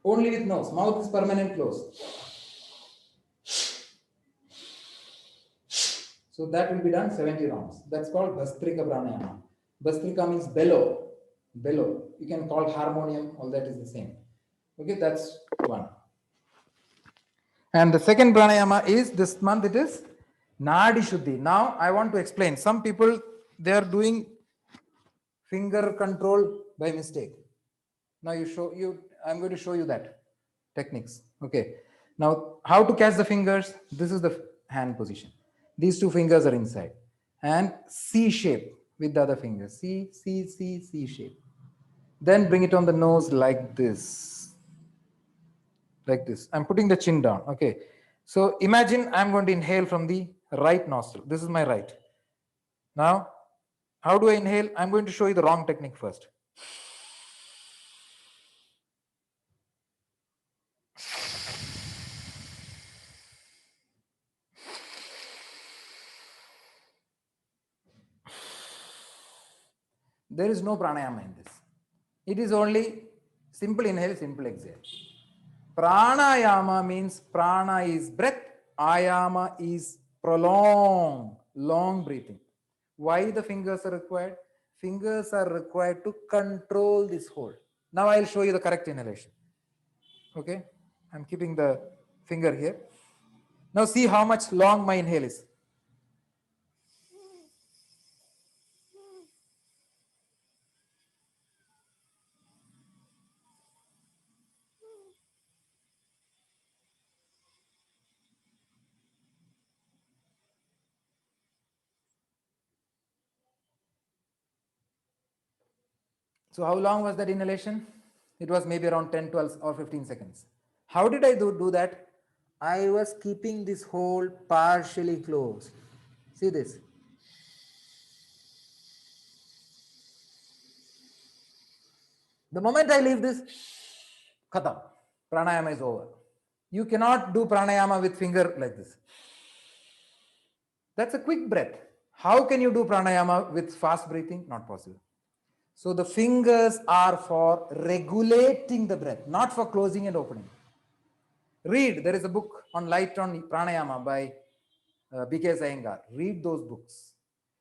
[SPEAKER 6] Only with nose. Mouth is permanent closed. So that will be done 70 rounds. That's called Bhastrika Pranayama. Bhastrika means bellow. Bellow. You can call harmonium, all that is the same. Okay, that's one. And the second pranayama is this month, it is Nadi Shuddhi. Now I want to explain. Some people, they are doing finger control by mistake. Now I'm going to show you that techniques. Okay. Now how to catch the fingers? This is the hand position. These two fingers are inside and C shape with the other fingers. C shape. Then bring it on the nose like this. Like this. I'm putting the chin down. Okay. So imagine I'm going to inhale from the right nostril. This is my right. Now, how do I inhale? I'm going to show you the wrong technique first. There is no pranayama in this. It is only simple inhale, simple exhale. Pranayama means prana is breath, ayama is prolonged, long breathing. Why the fingers are required? Fingers are required to control this hold. Now I'll show you the correct inhalation. Okay, I'm keeping the finger here. Now see how much long my inhale is. So how long was that inhalation? It was maybe around 10, 12 or 15 seconds. How did I do that? I was keeping this hole partially closed. See this. The moment I leave this, khatam. Pranayama is over. You cannot do pranayama with finger like this. That's a quick breath. How can you do pranayama with fast breathing? Not possible. So the fingers are for regulating the breath, not for closing and opening. Read, there is a book on light on pranayama by B.K. Iyengar. Read those books.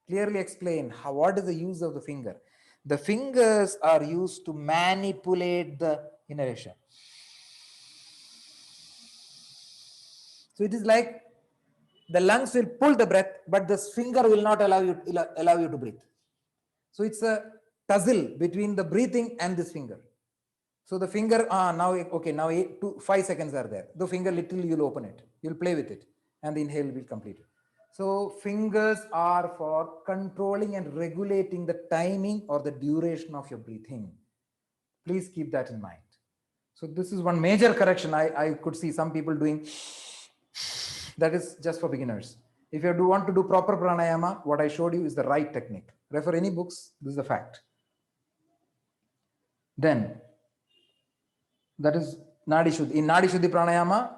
[SPEAKER 6] Clearly explain what is the use of the finger. The fingers are used to manipulate the inhalation. So it is like the lungs will pull the breath, but this finger will not allow you to breathe. So it's a tussle between the breathing and this finger. So the finger, now 5 seconds are there. The finger little, you'll open it, you'll play with it, and the inhale will complete it. So fingers are for controlling and regulating the timing or the duration of your breathing. Please keep that in mind. So this is one major correction I could see some people doing. That is just for beginners. If you want to do proper pranayama, what I showed you is the right technique. Refer any books, this is the fact. Then, that is Nadi Shuddhi. In Nadi Shuddhi pranayama,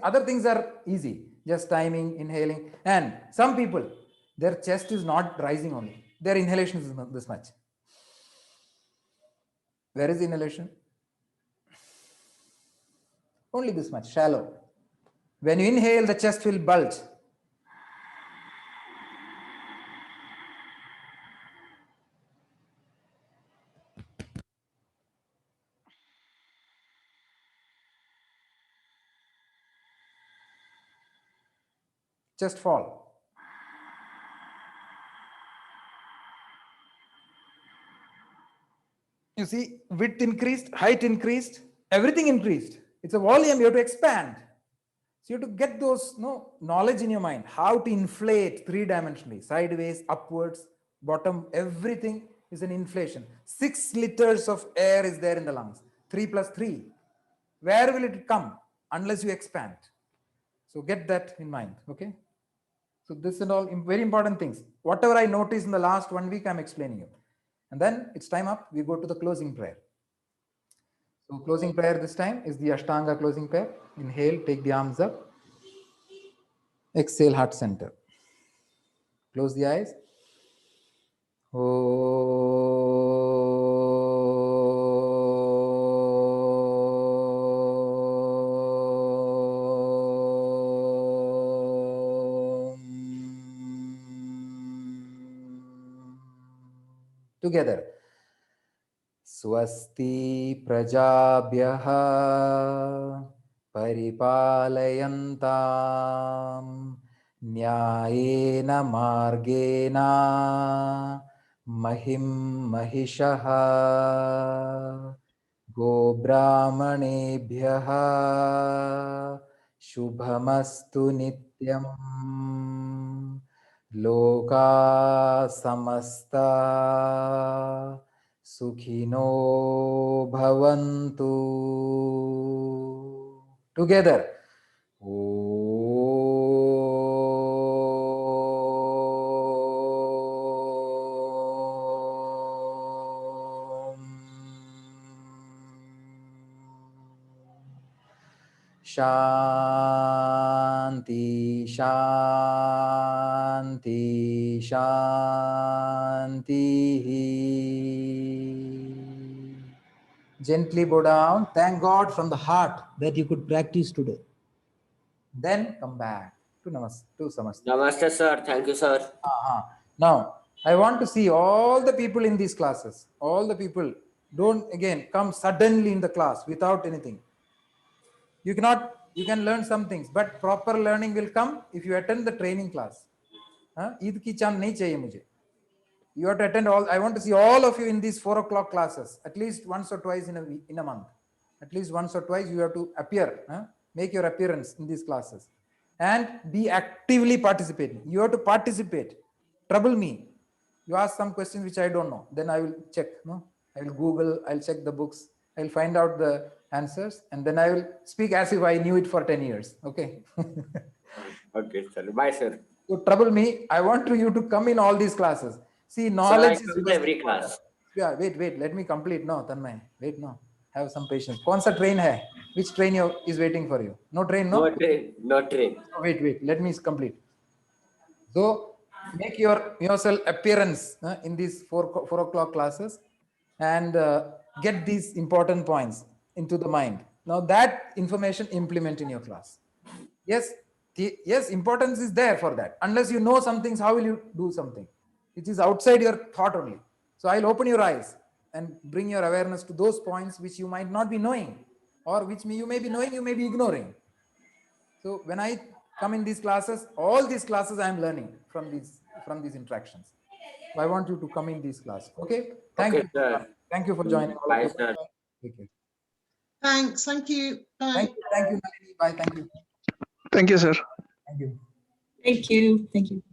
[SPEAKER 6] other things are easy, just timing, inhaling. And some people, their chest is not rising only. Their inhalation is this much. Where is the inhalation? Only this much, shallow. When you inhale, the chest will bulge. Chest fall. You see, width increased, height increased, everything increased. It's a volume, you have to expand. So you have to get those knowledge in your mind, how to inflate three-dimensionally, sideways, upwards, bottom, everything is an inflation. 6 liters of air is there in the lungs, 3 plus 3. Where will it come unless you expand? So get that in mind, okay? So this and all very important things. Whatever I noticed in the last 1 week, I'm explaining you. And then it's time up, we go to the closing prayer. So closing prayer this time is the Ashtanga closing prayer. Inhale, take the arms up. Exhale, heart center. Close the eyes. Together. Swasti prajabhyaha paripalayantam nyayena margena mahim mahishaha gobrahmanebhyaha shubhamastu nityam loka samasta Sukhino bhavantu. Together. Shanti, Shanti, Shanti. Gently bow down. Thank God from the heart that you could practice today. Then come back to Samasta.
[SPEAKER 3] Namaste, sir. Thank you, sir.
[SPEAKER 6] Now, I want to see all the people in these classes. All the people. Don't again come suddenly in the class without anything. You can learn some things, but proper learning will come if you attend the training class. Eid ki chand nahi chahiye mujhe. You have to attend all. I want to see all of you in these 4 o'clock classes, at least once or twice in a month. At least once or twice you have to appear, make your appearance in these classes and be actively participating. You have to participate. Trouble me. You ask some questions which I don't know. Then I will check. I will Google, I'll check the books. I'll find out the answers and then I will speak as if I knew it for 10 years. Okay.
[SPEAKER 3] Okay, sir. Bye, sir.
[SPEAKER 6] So trouble me. I want you to come in all these classes. See, knowledge
[SPEAKER 3] is every class.
[SPEAKER 6] Yeah, wait. Let me complete. No, Tanmay. Wait, no. Have some patience. Kaun sa train hai? Which train is waiting for you? No train, no?
[SPEAKER 3] No train.
[SPEAKER 6] Wait. Let me complete. So make yourself appearance in these 4 o'clock classes and get these important points into the mind. Now that information implement in your class. Yes, importance is there for that. Unless you know some things, how will you do something? It is outside your thought only. So I'll open your eyes and bring your awareness to those points which you might not be knowing or which you may be knowing, you may be ignoring. So when I come in these classes. All these classes I am learning from these interactions. So I want you to come in these classes. Okay. Thank
[SPEAKER 3] Okay,
[SPEAKER 6] you.
[SPEAKER 3] sir.
[SPEAKER 6] Thank you for joining. All
[SPEAKER 3] Bye,
[SPEAKER 6] of you.
[SPEAKER 3] sir.
[SPEAKER 6] Take care.
[SPEAKER 7] Thanks. Thank you. Bye.
[SPEAKER 6] Thank you, Nalini. Bye. Thank you.
[SPEAKER 8] Thank you, sir.
[SPEAKER 6] Thank you.
[SPEAKER 9] Thank you. Thank you.